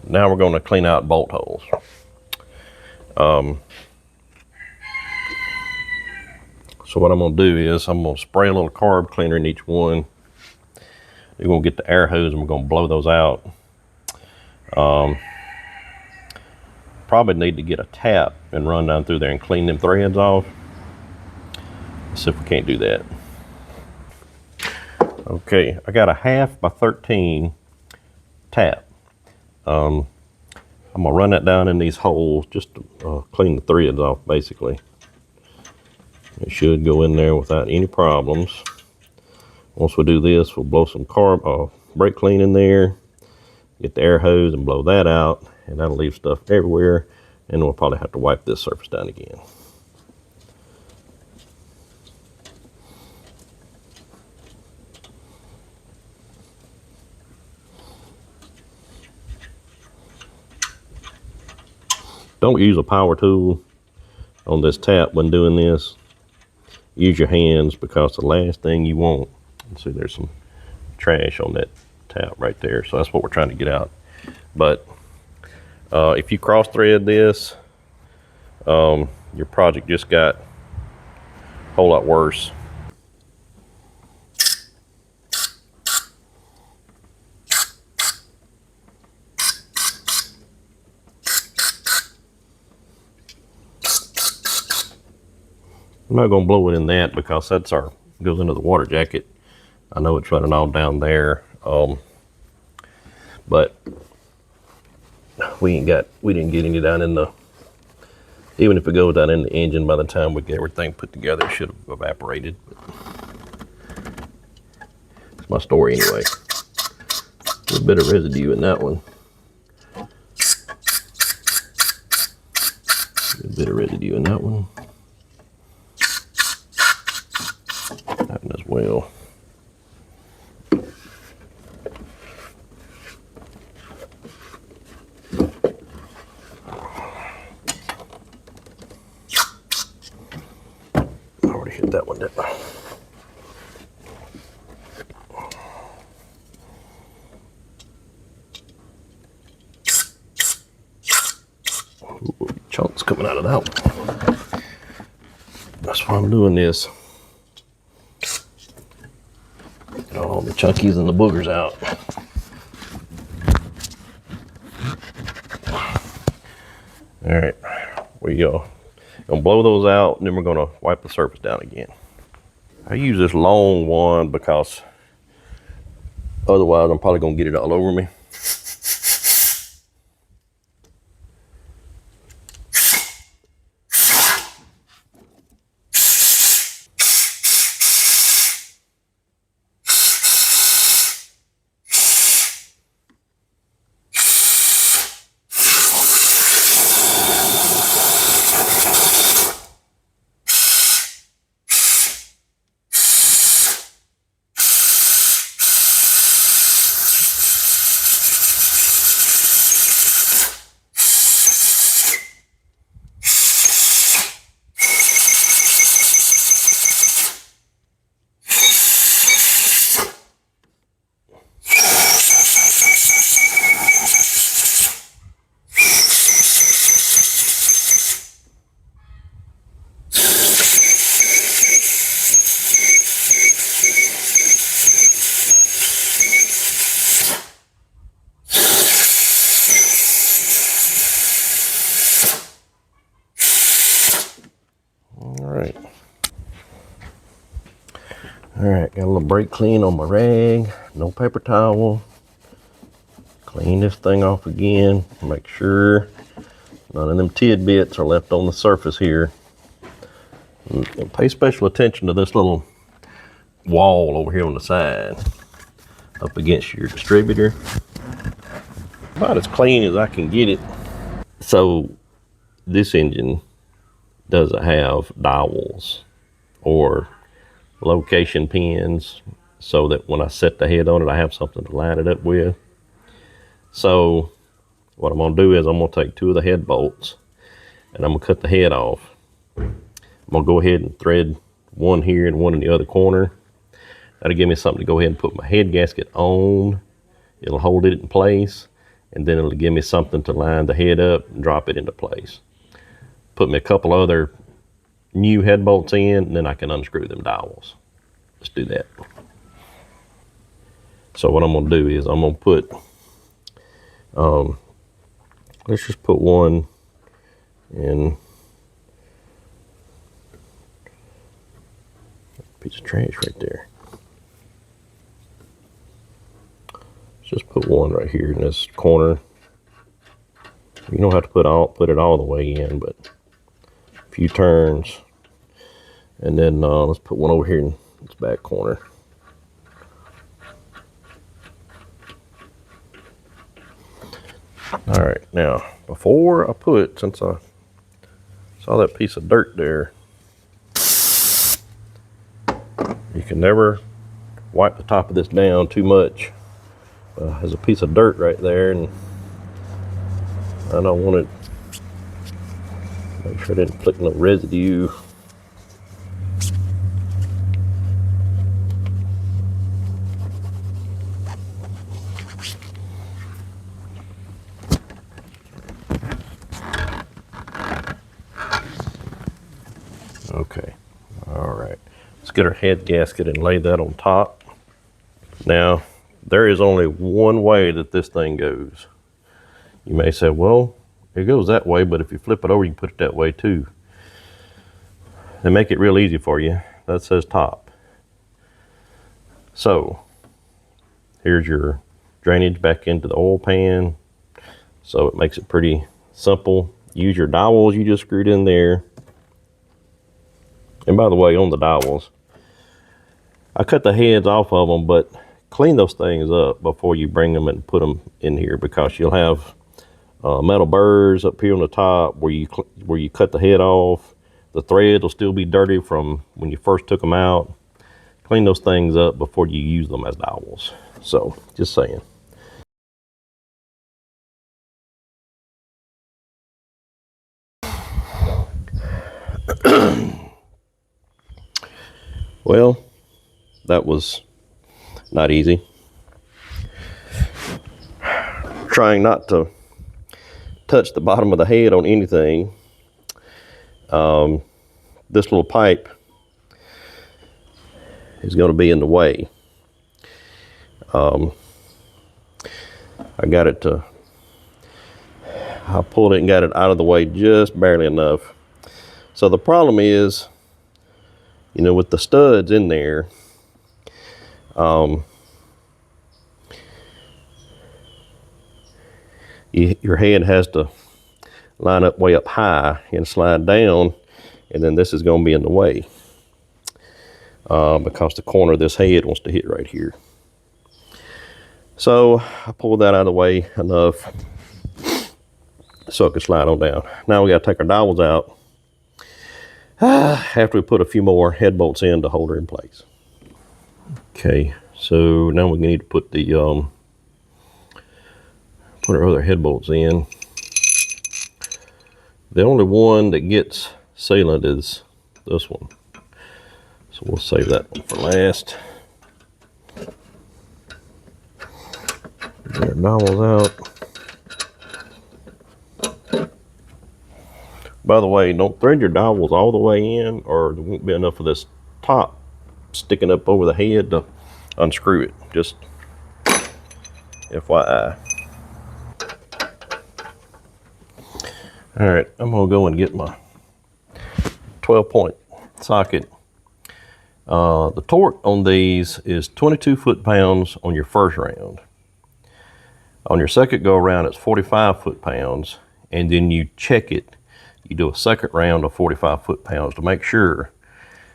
now we're going to clean out bolt holes. So what I'm going to do is I'm going to spray a little carb cleaner in each one. We're going to get the air hose and we're going to blow those out. Probably need to get a tap and run down through there and clean them threads off. Let's see if we can't do that. Okay, I got a 1/2 by 13 tap. I'm gonna run that down in these holes just to clean the threads off basically. It should go in there without any problems. Once we do this, we'll blow some brake clean in there, get the air hose and blow that out, and that'll leave stuff everywhere, and we'll probably have to wipe this surface down again. Don't use a power tool on this tap when doing this. Use your hands, because the last thing you want, see there's some trash on that tap right there, so that's what we're trying to get out. But if you cross thread this, your project just got a whole lot worse. I'm not going to blow it in that because that's goes into the water jacket. I know it's running all down there, but we didn't get any down in the. Even if it goes down in the engine, by the time we get everything put together, it should have evaporated. It's my story anyway. A little bit of residue in that one. A bit of residue in that one. That one as well. I already hit that one, didn't I? Ooh, chunks coming out of that one. That's why I'm doing this. Get all the chunkies and the boogers out. All right, we go. Gonna blow those out, and then we're gonna wipe the surface down again. I use this long one because otherwise I'm probably gonna get it all over me. All right, got a little brake clean on my rag, no paper towel. Clean this thing off again, make sure none of them tidbits are left on the surface here. And pay special attention to this little wall over here on the side, up against your distributor. About as clean as I can get it. So this engine doesn't have dowels or location pins, so that when I set the head on it, I have something to line it up with. So what I'm gonna do is I'm gonna take 2 of the head bolts and I'm gonna cut the head off. I'm gonna go ahead and thread one here and one in the other corner. That'll give me something to go ahead and put my head gasket on. It'll hold it in place, and then it'll give me something to line the head up and drop it into place. Put me a couple other new head bolts in, and then I can unscrew them dowels. Let's do that. So what I'm gonna do is I'm gonna put, let's just put one in, piece of trash right there. Just put one right here in this corner. You don't have to put it all the way in, but a few turns. And then let's put one over here in this back corner. All right, now before I put, since I saw that piece of dirt there, you can never wipe the top of this down too much. There's a piece of dirt right there, and I don't want it, make sure I didn't flick no residue. Okay, all right. Let's get our head gasket and lay that on top. Now, there is only one way that this thing goes. You may say, well, it goes that way, but if you flip it over, you can put it that way too. They make it real easy for you. That says top. So, here's your drainage back into the oil pan. So it makes it pretty simple. Use your dowels you just screwed in there. And by the way, on the dowels, I cut the heads off of them, but clean those things up before you bring them and put them in here, because you'll have metal burrs up here on the top where you cut the head off. The thread will still be dirty from when you first took them out. Clean those things up before you use them as dowels. So, just saying. Well, that was not easy. Trying not to touch the bottom of the head on anything. This little pipe is going to be in the way. I pulled it and got it out of the way just barely enough. So the problem is, you know, with the studs in there, your head has to line up way up high and slide down, and then this is going to be in the way because the corner of this head wants to hit right here. So I pulled that out of the way enough so it could slide on down. Now we got to take our dowels out after we put a few more head bolts in to hold her in place. Okay, so now we need to put the put our other head bolts in. The only one that gets sealant is this one, so we'll save that one for last. Get our dowels out. By the way, don't thread your dowels all the way in, or there won't be enough of this top sticking up over the head to unscrew it. Just FYI. All right, I'm gonna go and get my 12-point socket The torque on these is 22 foot-pounds on your first round. On your second go around, it's 45 foot-pounds, and then you check it. You do a second round of 45 foot-pounds to make sure.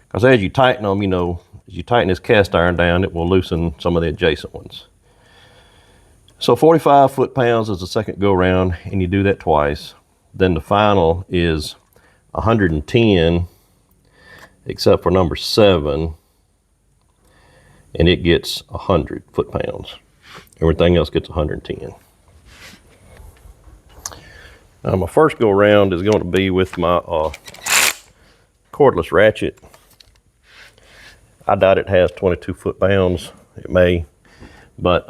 Because as you tighten them, you know, as you tighten this cast iron down, it will loosen some of the adjacent ones. So 45 foot-pounds is the second go around, and you do that twice. Then the final is 110, except for number 7, and it gets 100 foot-pounds. Everything else gets 110. Now my first go around is going to be with my cordless ratchet. I doubt it has 22 foot-pounds. It may, but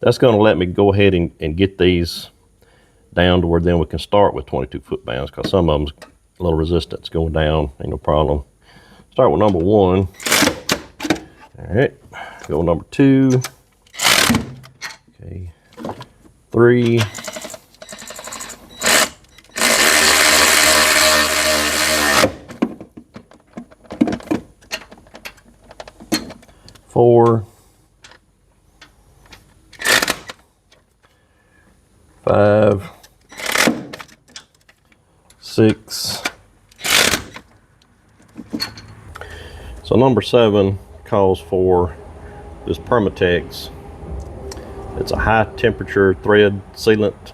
that's going to let me go ahead and get these down to where then we can start with 22 foot-pounds, because some of them's a little resistance going down, ain't no problem. Start with number 1. All right, go number 2. Okay, 3. 4. 5. 6. So number 7 calls for this Permatex. It's a high temperature thread sealant.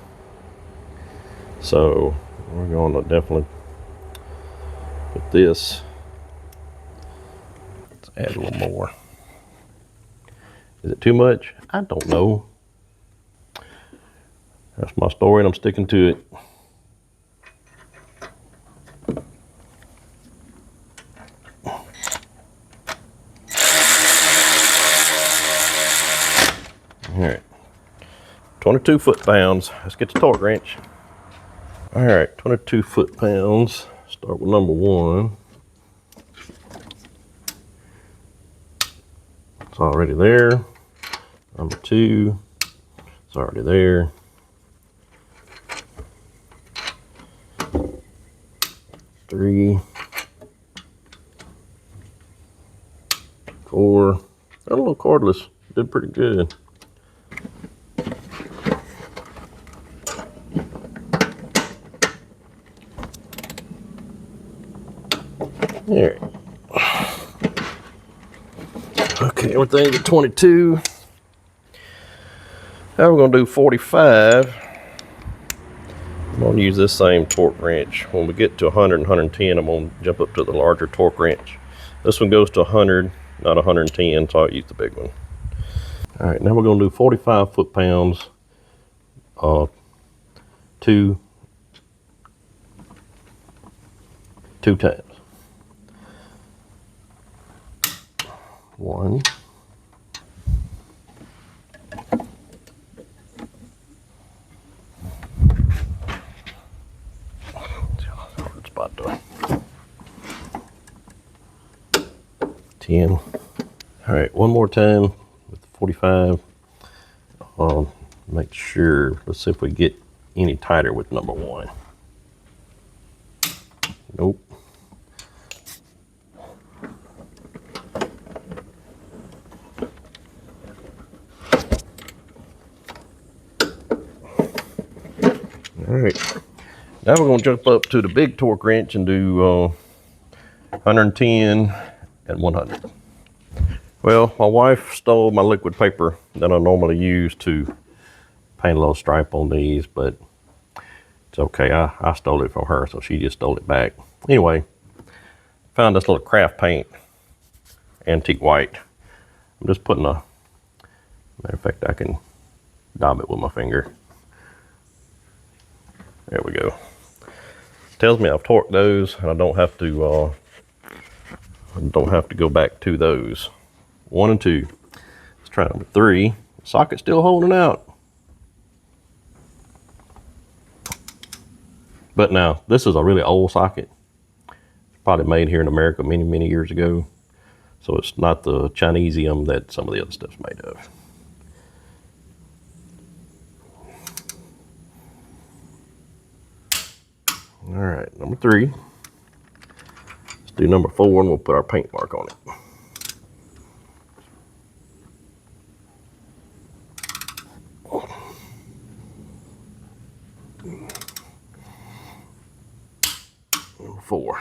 So we're going to definitely put this. Let's add a little more. Is it too much? I don't know. That's my story and I'm sticking to it. All right, 22 foot-pounds. Let's get the torque wrench. All right, 22 foot-pounds. Start with number 1. It's already there. Number 2, it's already there. 3, 4. Got a little cordless. Did pretty good. There. Okay, everything's at 22. Now we're going to do 45. I'm going to use this same torque wrench. When we get to 100 and 110, I'm going to jump up to the larger torque wrench. This one goes to 100, not 110, so I'll use the big one. All right, now we're going to do 45 foot-pounds, 2 times. 1. 10. All right, one more time with the 45. Make sure, let's see if we get any tighter with number 1. Nope. All right, now we're going to jump up to the big torque wrench and do 110 and 100. Well, my wife stole my liquid paper that I normally use to paint a little stripe on these, but it's okay. I stole it from her, so she just stole it back. Anyway, found this little craft paint, antique white. I'm just putting a, matter of fact, I can dab it with my finger. There we go. Tells me I've torqued those, and I don't have to go back to those. 1 and 2. Let's try number 3. Socket's still holding out. But now, this is a really old socket. Probably made here in America many, many years ago. So it's not the Chinesium that some of the other stuff's made of. All right, number 3. do number 4 and we'll put our paint mark on it. Number 4.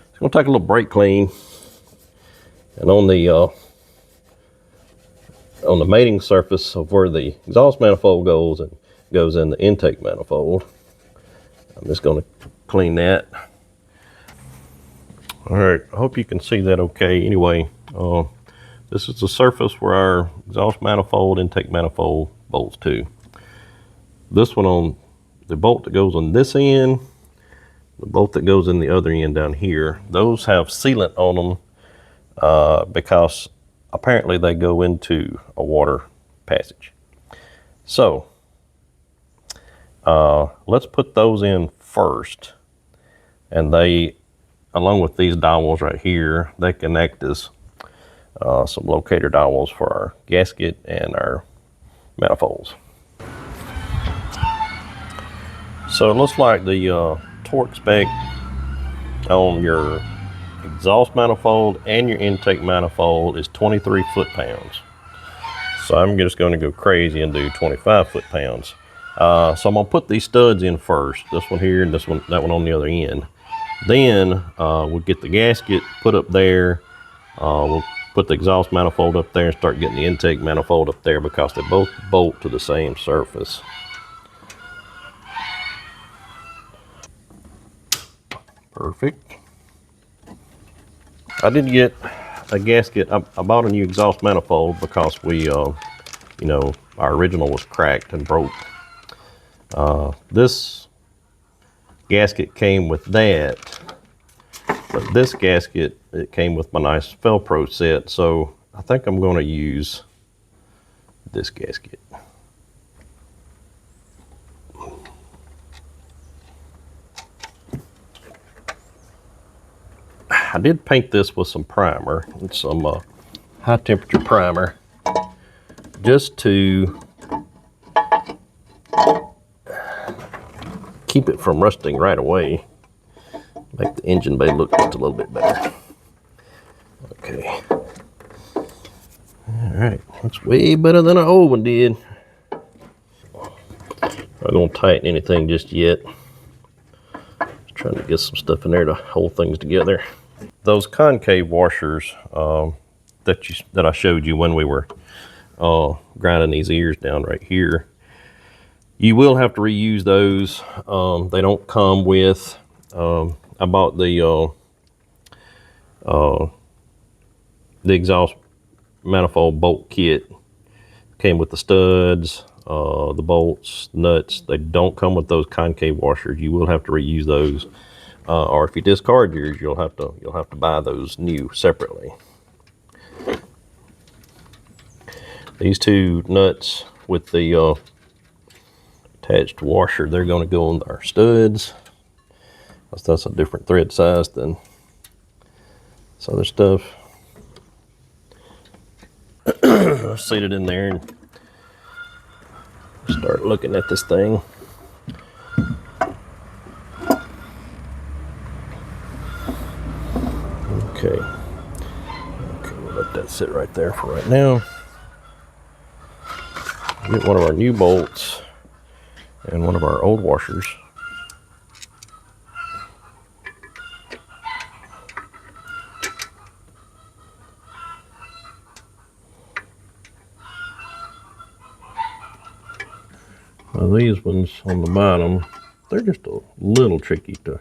It's going to take a little brake clean, and on the mating surface of where the exhaust manifold goes and goes in the intake manifold, I'm just going to clean that. All right, I hope you can see that okay. Anyway, this is the surface where our exhaust manifold, intake manifold bolts to. This one on the bolt that goes on this end, the bolt that goes in the other end down here, those have sealant on them because apparently they go into a water passage. So let's put those in first, and they, along with these dowels right here, they can act as some locator dowels for our gasket and our manifolds. So it looks like the torque spec on your exhaust manifold and your intake manifold is 23 foot-pounds. So I'm just going to go crazy and do 25 foot-pounds. So I'm going to put these studs in first, this one here and this one, that one on the other end. Then we'll get the gasket put up there. We'll put the exhaust manifold up there and start getting the intake manifold up there because they both bolt to the same surface. Perfect. I did get a gasket. I bought a new exhaust manifold because we, you know, our original was cracked and broke. This gasket came with that, but this gasket, it came with my nice Velcro set, so I think I'm going to use this gasket. I did paint this with some primer, some high temperature primer, just to keep it from rusting right away. Make the engine bay look just a little bit better. Okay. All right, that's way better than our old one did. Not gonna tighten anything just yet. Just trying to get some stuff in there to hold things together. Those concave washers that I showed you when we were grinding these ears down right here, you will have to reuse those. They don't come with, I bought the exhaust manifold bolt kit. Came with the studs, the bolts, nuts. They don't come with those concave washers. You will have to reuse those, or if you discard yours, you'll have to buy those new separately. These two nuts with the attached washer, they're going to go on our studs. That's a different thread size than this other stuff. Set it in there and start looking at this thing. Okay, we'll let that sit right there for right now. Get one of our new bolts and one of our old washers. Now these ones on the bottom, they're just a little tricky to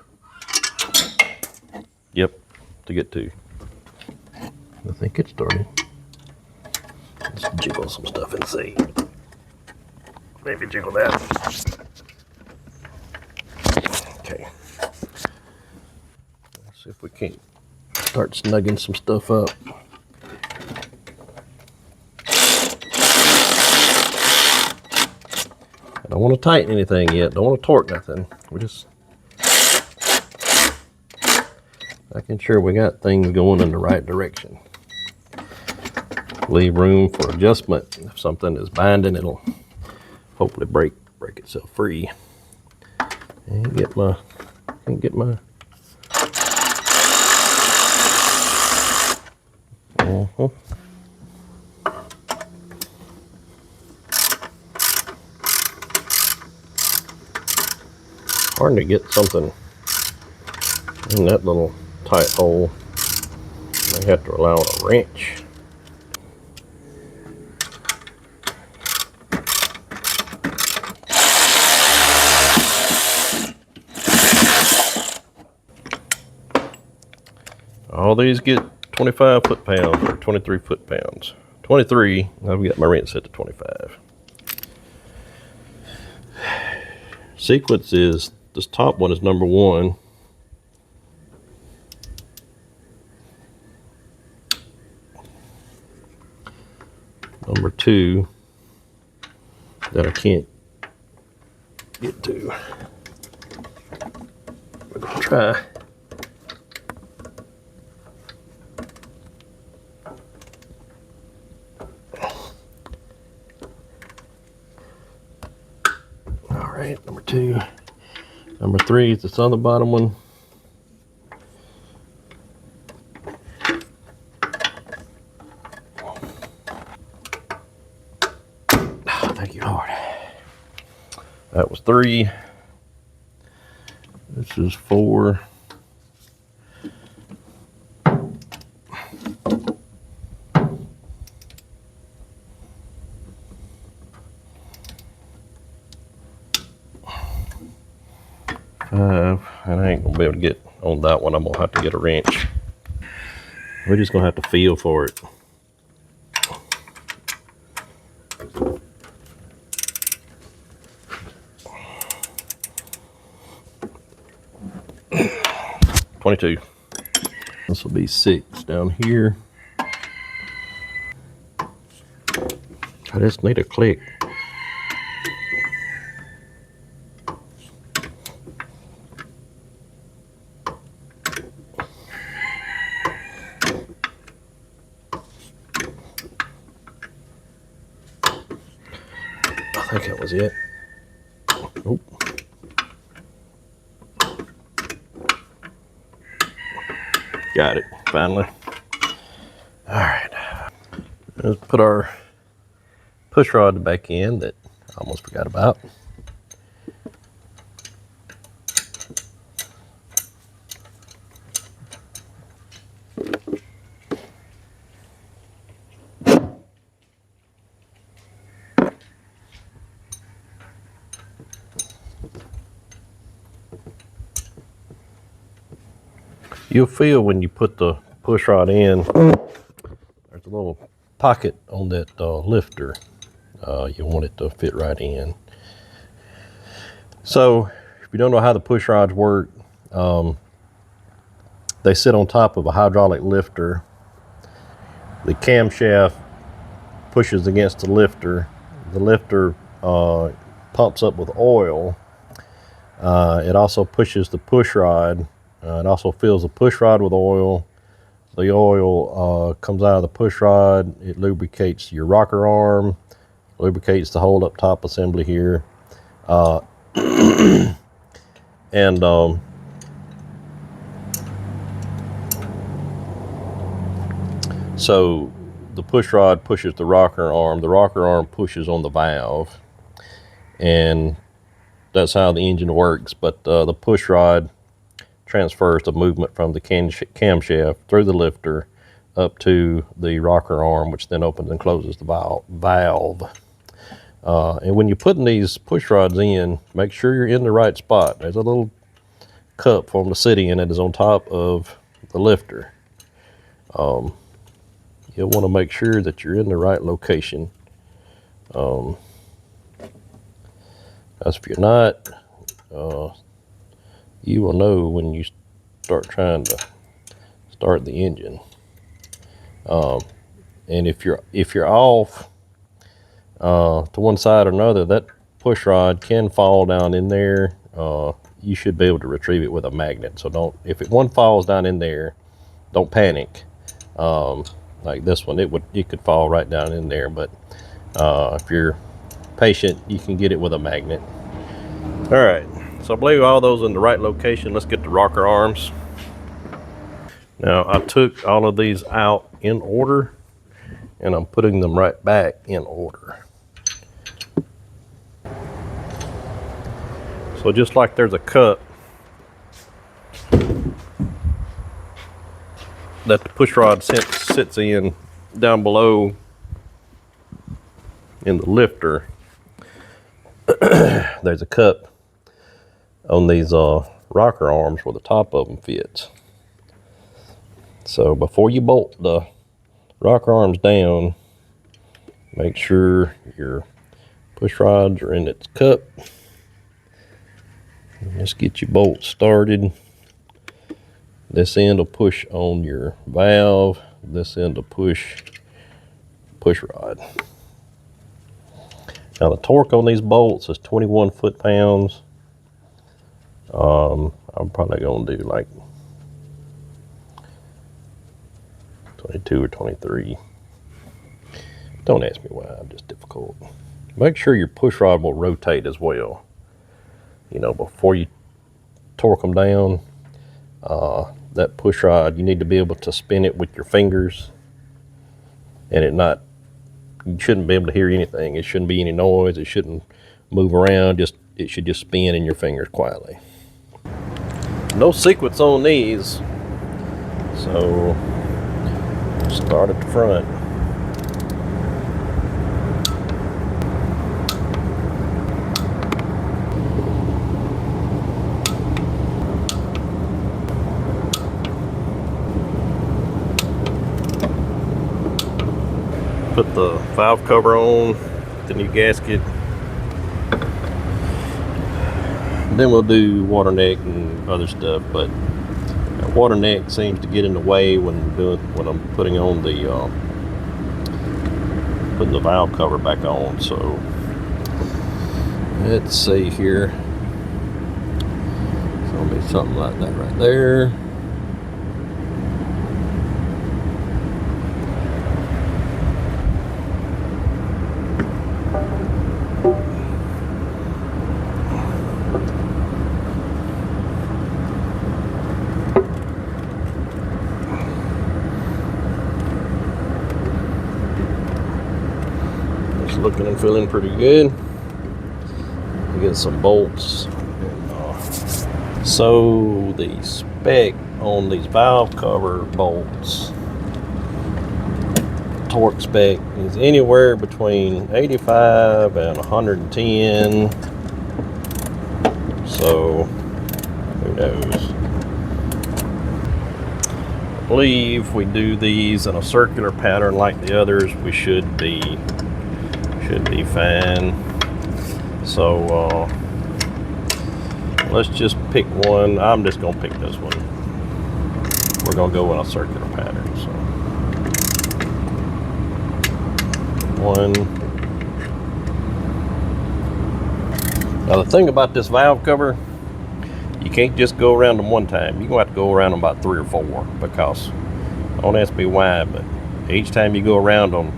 get to. I think it started. Let's jiggle some stuff and see. Maybe jiggle that. Okay. Let's see if we can't start snugging some stuff up. I don't want to tighten anything yet. Don't want to torque nothing. We're just making sure we got things going in the right direction. Leave room for adjustment. If something is binding, it'll hopefully break itself free. And get my hard to get something in that little tight hole. May have to rely on a wrench. All these get 25 foot-pounds or 23 foot-pounds. 23, I've got my wrench set to 25. Sequence is, this top one is number 1. Number 2, that I can't get to. We're gonna try. All right, number 2. Number 3 is this other bottom one. Oh, thank you, Lord. That was 3. This is 4. And I ain't gonna be able to get on that one. I'm gonna have to get a wrench. We're just gonna have to feel for it. $22. This will be 6 down here. I just need a click. I think that was it. Oh. Got it, finally. All right. Let's put our push rod back in that I almost forgot about. You'll feel when you put the push rod in, there's a little pocket on that lifter. You want it to fit right in. So if you don't know how the push rods work, they sit on top of a hydraulic lifter. The camshaft pushes against the lifter. The lifter pumps up with oil. It also pushes the push rod. It also fills the push rod with oil. The oil comes out of the push rod. It lubricates your rocker arm, lubricates the whole up top assembly here. So the push rod pushes the rocker arm pushes on the valve, and that's how the engine works. But the push rod transfers the movement from the camshaft through the lifter up to the rocker arm, which then opens and closes the valve. And when you're putting these push rods in, make sure you're in the right spot. There's a little cup for them to sit in that is on top of the lifter. you'll want to make sure that you're in the right location. Because if you're not, you will know when you start trying to start the engine. And if you're off to one side or another, that push rod can fall down in there. You should be able to retrieve it with a magnet. So if one falls down in there, don't panic. Like this one, it could fall right down in there. But if you're patient, you can get it with a magnet. All right, so I believe all those in the right location. Let's get the rocker arms. Now I took all of these out in order, and I'm putting them right back in order. So just like there's a cup that the push rod sits in down below in the lifter, there's a cup on these rocker arms where the top of them fits. So before you bolt the rocker arms down, make sure your push rods are in its cup. Let's get your bolt started. This end will push on your valve. This end will push rod. Now the torque on these bolts is 21 foot-pounds. I'm probably gonna do like 22 or 23. Don't ask me why, I'm just difficult. Make sure your push rod will rotate as well. You know, before you torque them down, that push rod, you need to be able to spin it with your fingers, and you shouldn't be able to hear anything. It shouldn't be any noise. It shouldn't move around. It should just spin in your fingers quietly. No sequence on these, so start at the front. Put the valve cover on, the new gasket. Then we'll do water neck and other stuff, but water neck seems to get in the way when I'm putting on putting the valve cover back on. So let's see here. It's gonna be something like that right there. Looking and feeling pretty good. Get some bolts. So the spec on these valve cover bolts, torque spec is anywhere between 85 and 110. So who knows? I believe we do these in a circular pattern like the others, we should be fine. So let's just pick one. I'm just gonna pick this one. We're gonna go in a circular pattern. So one. Now the thing about this valve cover, you can't just go around them one time. You're gonna have to go around them about 3 or 4, because don't ask me why, but each time you go around them,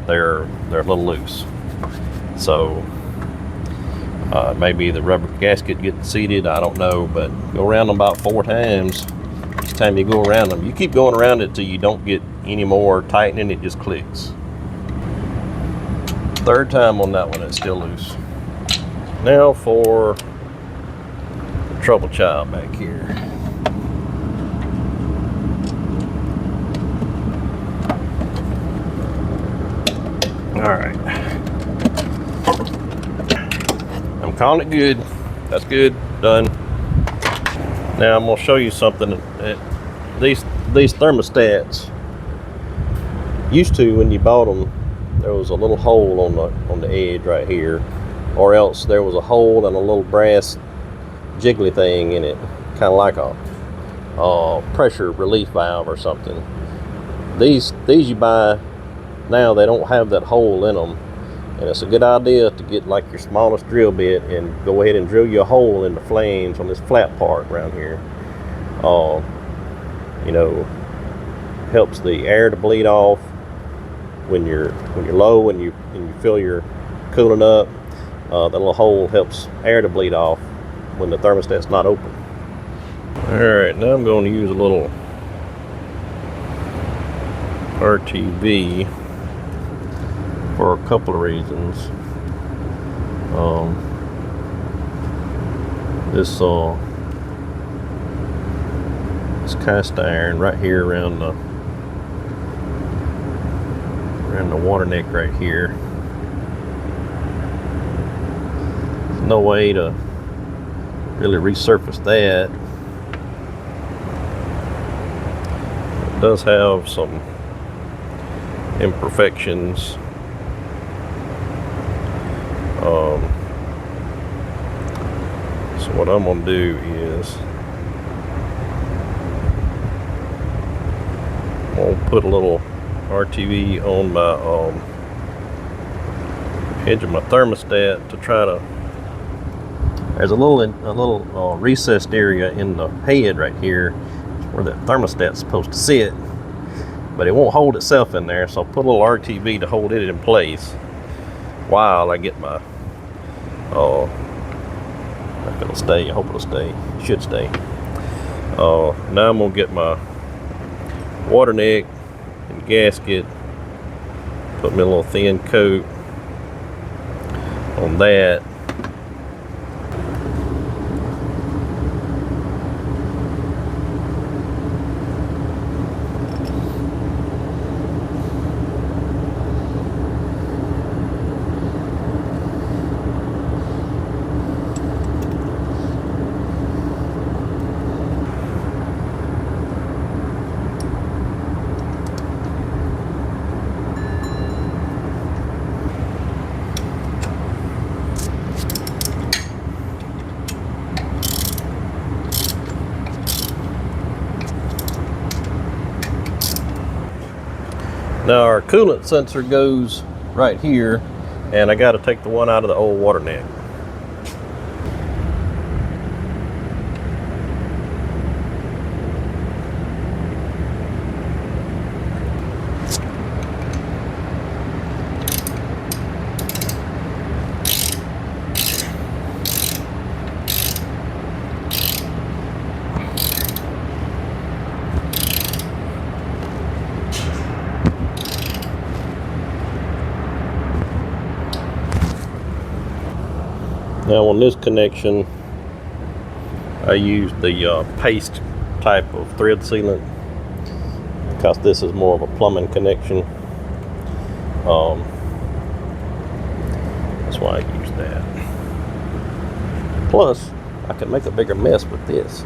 they're a little loose. So maybe the rubber gasket getting seated, I don't know, but go around them about 4 times. Each time you go around them, you keep going around it till you don't get any more tightening, it just clicks. 3rd time on that one, it's still loose. Now for the trouble child back here. All right, I'm calling it good. That's good, done. Now I'm gonna show you something. These thermostats, Used to, when you bought them, there was a little hole on the edge right here, or else there was a hole and a little brass jiggly thing in it, kind of like a pressure relief valve or something. These you buy now, they don't have that hole in them, and it's a good idea to get like your smallest drill bit and go ahead and drill you a hole in the flames on this flat part around here. You know, helps the air to bleed off when you're low and you feel you're cooling up. That little hole helps air to bleed off when the thermostat's not open. Alright, now I'm going to use a little RTV for a couple of reasons. This cast iron right here around the water neck right here. There's no way to really resurface that. It does have some imperfections. So what I'm gonna do is I'll put a little RTV on my edge of my thermostat to try to. There's a little recessed area in the head right here where the thermostat's supposed to sit, but it won't hold itself in there. So I'll put a little RTV to hold it in place while I get my. If it'll stay, I hope it'll stay. It should stay. Now I'm gonna get my water neck and gasket, put me a little thin coat on that. Now our coolant sensor goes right here, and I got to take the one out of the old water neck. Now on this connection, I use the paste type of thread sealant because this is more of a plumbing connection. That's why I use that. Plus, I can make a bigger mess with this.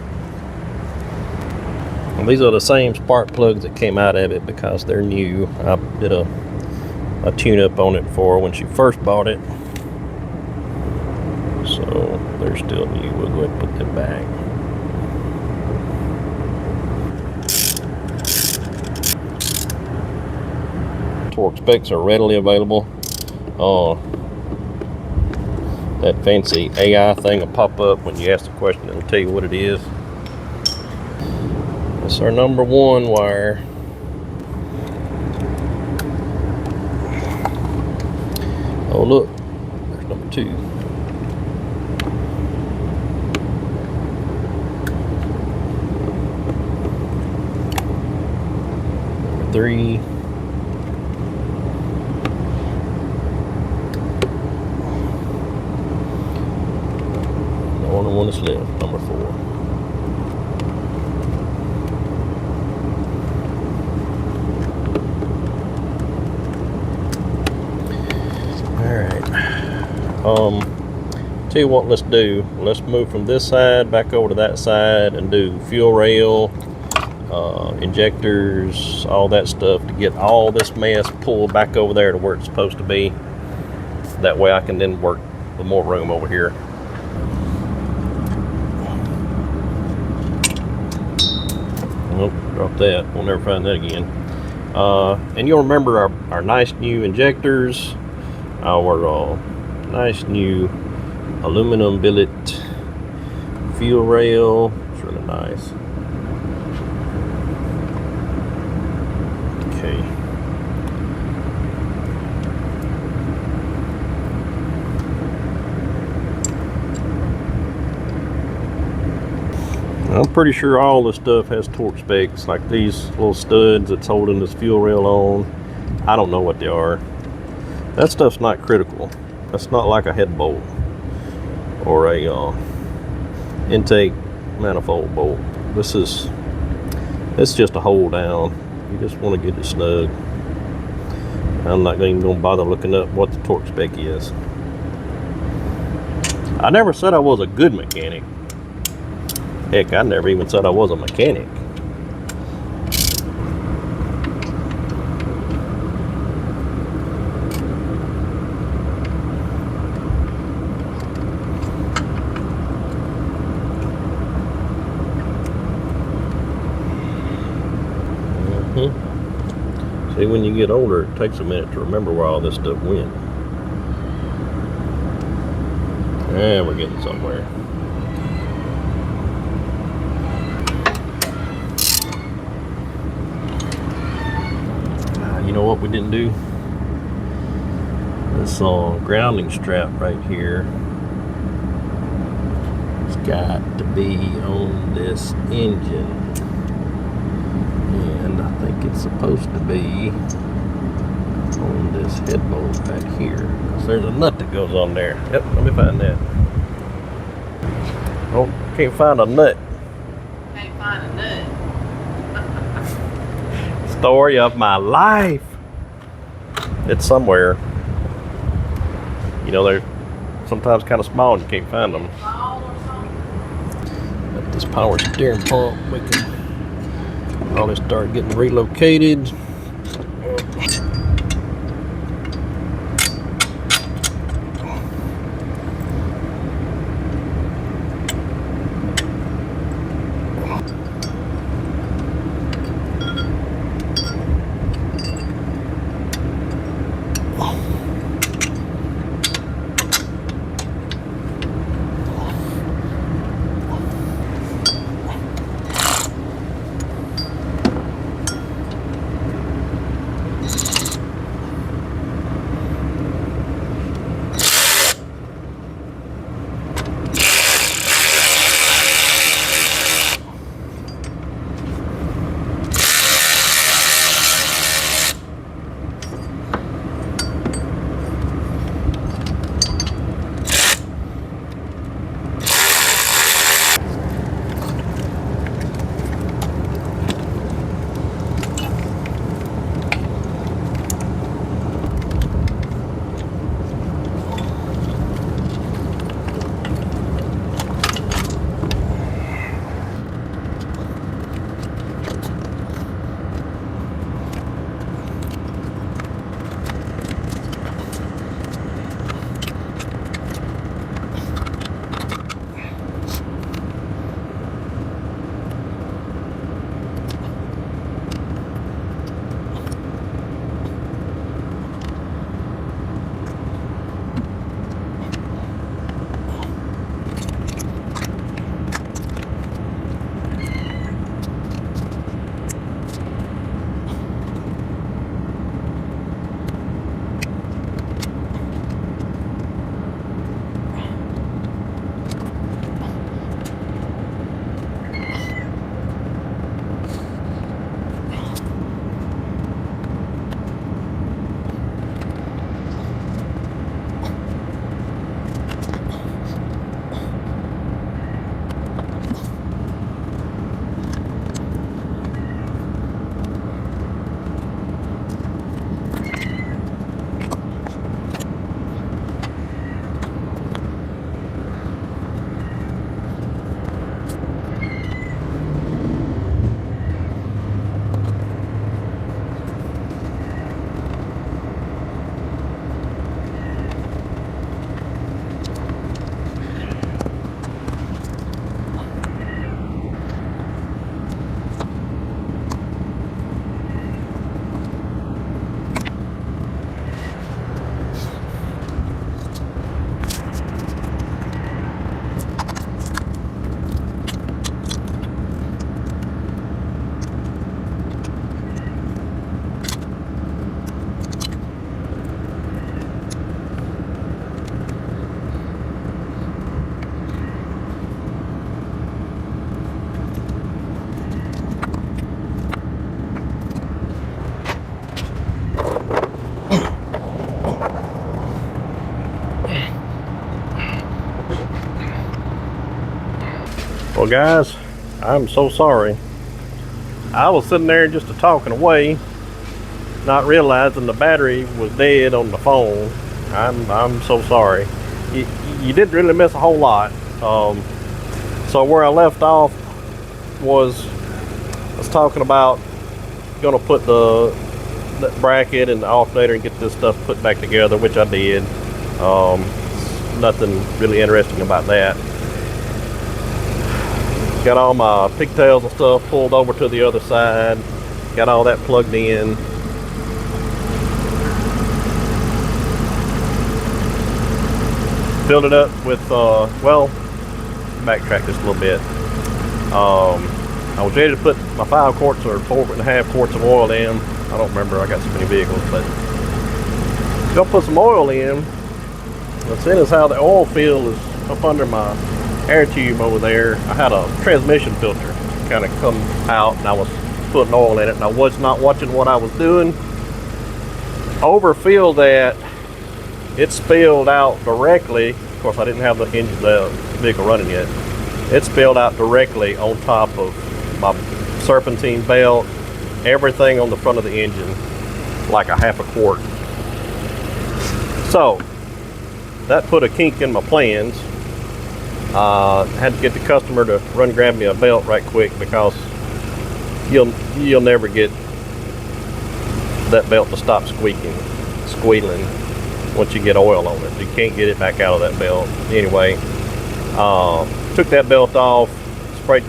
And these are the same spark plugs that came out of it because they're new. I did a tune-up on it for when she first bought it. So they're still new. We'll go ahead and put them back. Torque specs are readily available. That fancy AI thing will pop up when you ask the question. It'll tell you what it is. That's our number 1 wire. Oh look, there's number 2. Number 3. The only one that's left, number 4. Tell you what, let's do. Let's move from this side back over to that side and do fuel rail, injectors, all that stuff to get all this mess pulled back over there to where it's supposed to be. That way I can then work with more room over here. Oh, drop that. We'll never find that again. And you'll remember our nice new injectors, our nice new aluminum billet fuel rail. It's really nice. Okay. I'm pretty sure all this stuff has torque specs, like these little studs that's holding this fuel rail on. I don't know what they are. That stuff's not critical. That's not like a head bolt or a intake manifold bolt. It's just a hold down. You just want to get it snug. I'm not even going to bother looking up what the torque spec is. I never said I was a good mechanic. Heck, I never even said I was a mechanic. See, when you get older, it takes a minute to remember where all this stuff went. And we're getting somewhere. You know what we didn't do? This grounding strap right here. It's got to be on this engine. And I think it's supposed to be on this head bolt right here. Because there's a nut that goes on there. Yep, let me find that. Oh, can't find a nut. Can't find a nut. Story of my life. It's somewhere. You know, they're sometimes kind of small and you can't find them. Got this power steering pump. We can probably start getting relocated. Well, guys, I'm so sorry. I was sitting there just talking away, not realizing the battery was dead on the phone. I'm so sorry. You didn't really miss a whole lot. So where I left off was I was talking about gonna put the bracket and the alternator and get this stuff put back together, which I did. Nothing really interesting about that. Got all my pigtails and stuff pulled over to the other side. Got all that plugged in. Filled it up with, well, backtrack just a little bit. I was ready to put my 5 quarts or 4.5 quarts of oil in. I don't remember, I got so many vehicles, but go put some oil in. And seeing as how the oil fill is up under my air tube over there, I had a transmission filter kind of come out, and I was putting oil in it, and I was not watching what I was doing. Overfilled that, it spilled out directly. Of course, I didn't have the vehicle running yet. It spilled out directly on top of my serpentine belt, everything on the front of the engine, like a half a quart. So that put a kink in my plans. Had to get the customer to run grab me a belt right quick, because you'll never get that belt to stop squealing once you get oil on it. You can't get it back out of that belt. Anyway, took that belt off, sprayed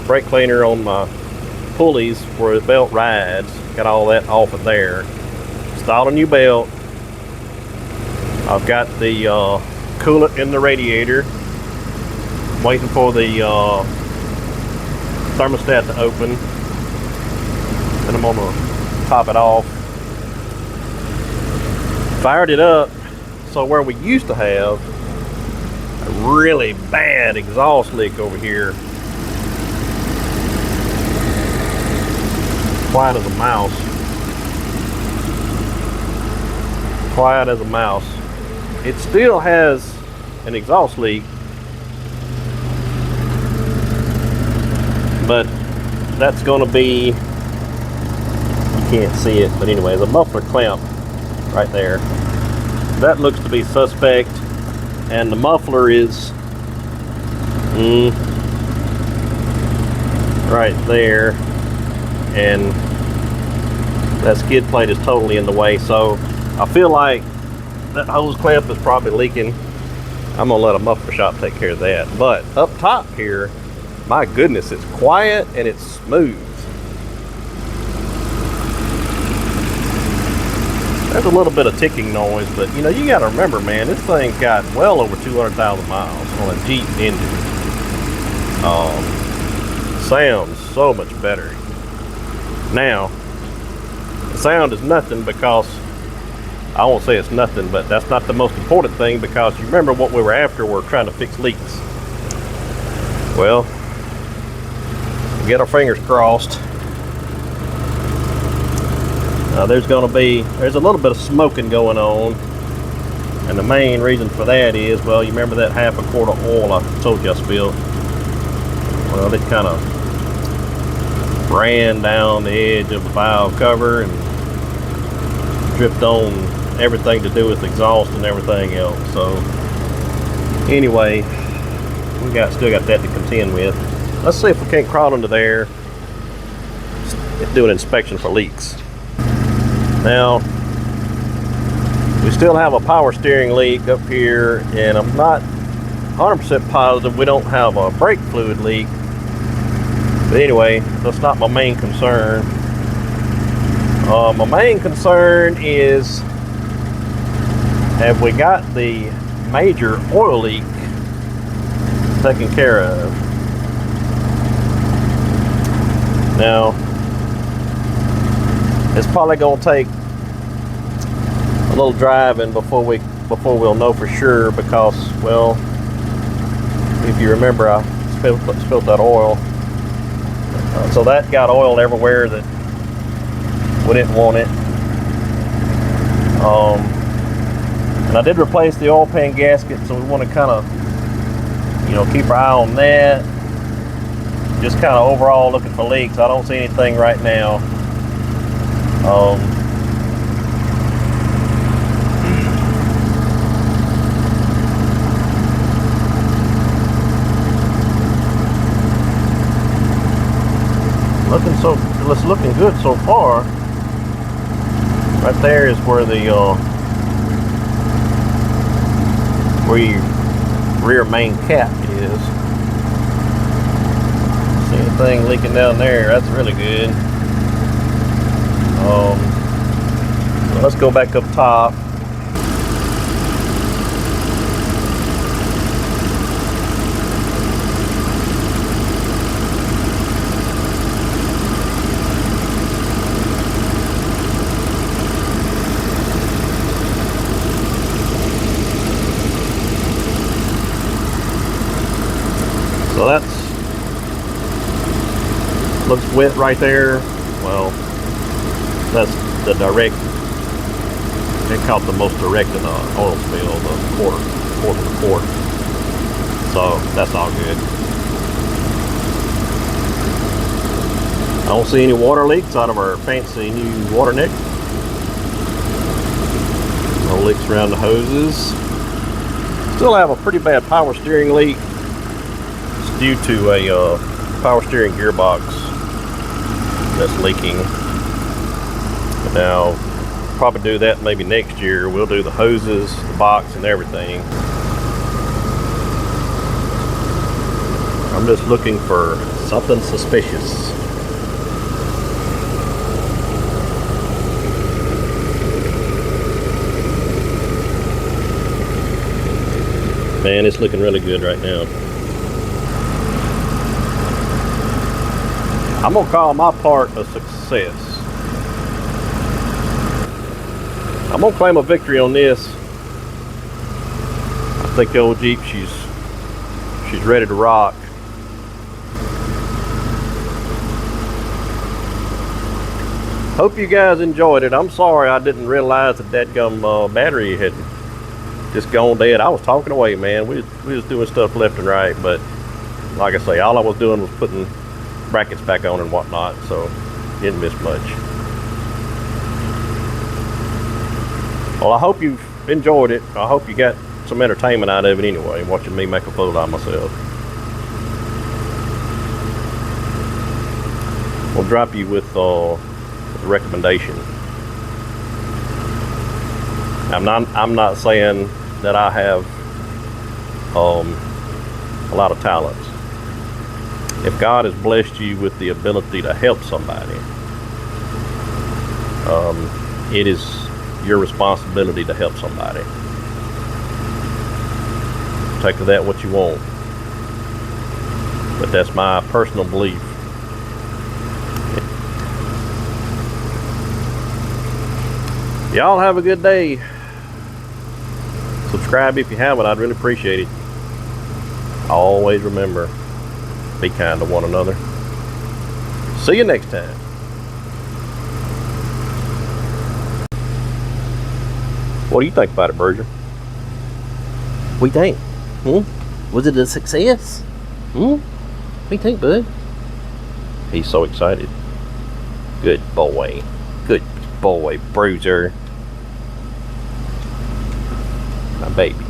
brake cleaner on my pulleys where the belt rides, got all that off of there, installed a new belt. I've got the coolant in the radiator, waiting for the thermostat to open. Then I'm gonna top it off. Fired it up, so where we used to have a really bad exhaust leak over here, quiet as a mouse, quiet as a mouse. It still has an exhaust leak, but that's going to be, you can't see it, but anyway, the muffler clamp right there, that looks to be suspect, and the muffler is right there, and that skid plate is totally in the way. So I feel like that hose clamp is probably leaking. I'm gonna let a muffler shop take care of that. But up top here, my goodness, it's quiet and it's smooth. There's a little bit of ticking noise, but you know, you got to remember, man, this thing's got well over 200,000 miles on a Jeep engine. Sounds so much better. Now, the sound is nothing, because I won't say it's nothing, but that's not the most important thing, because you remember what we were after. We're trying to fix leaks. Well, get our fingers crossed. There's a little bit of smoking going on, and the main reason for that is, well, you remember that half a quart of oil I told you I spilled? Well, it kind of ran down the edge of the valve cover and dripped on everything to do with exhaust and everything else. So anyway, we still got that to contend with. Let's see if we can't crawl into there, do an inspection for leaks. Now, we still have a power steering leak up here, and I'm not 100% positive we don't have a brake fluid leak. But anyway, that's not my main concern. My main concern is, have we got the major oil leak taken care of? Now, it's probably going to take a little driving before we'll know for sure, because, well, if you remember, I spilled that oil. So that got oil everywhere that we didn't want it. And I did replace the oil pan gasket, so we want to kind of, keep our eye on that. just kind of overall looking for leaks. I don't see anything right now. It's looking good so far. Right there is where the where your rear main cap is. See anything leaking down there? That's really good. Let's go back up top. So looks wet right there. Well, that's the direct. It caught the most direct in the oil spill, the quarter of the quart. So that's all good. I don't see any water leaks out of our fancy new water neck. No leaks around the hoses. Still have a pretty bad power steering leak. Due to a power steering gearbox that's leaking. Now, probably do that maybe next year. We'll do the hoses, the box, and everything. I'm just looking for something suspicious. Man, it's looking really good right now. I'm gonna call my part a success. I'm gonna claim a victory on this. I think the old Jeep, she's ready to rock. Hope you guys enjoyed it. I'm sorry I didn't realize the dadgum battery had just gone dead. I was talking away, man. We was doing stuff left and right, but like I say, all I was doing was putting brackets back on and whatnot, so didn't miss much. Well, I hope you've enjoyed it. I hope you got some entertainment out of it anyway, watching me make a fool out of myself. We'll drop you with a recommendation. I'm not saying that I have a lot of talents. If God has blessed you with the ability to help somebody, it is your responsibility to help somebody. Take of that what you want. But that's my personal belief. Y'all have a good day. Subscribe if you haven't. I'd really appreciate it. Always remember, be kind to one another. See you next time. What do you think about it, Berger? What do you think? Was it a success? What do you think, bud? He's so excited. Good boy. Good boy, Bruiser. My baby.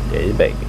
Daddy baby.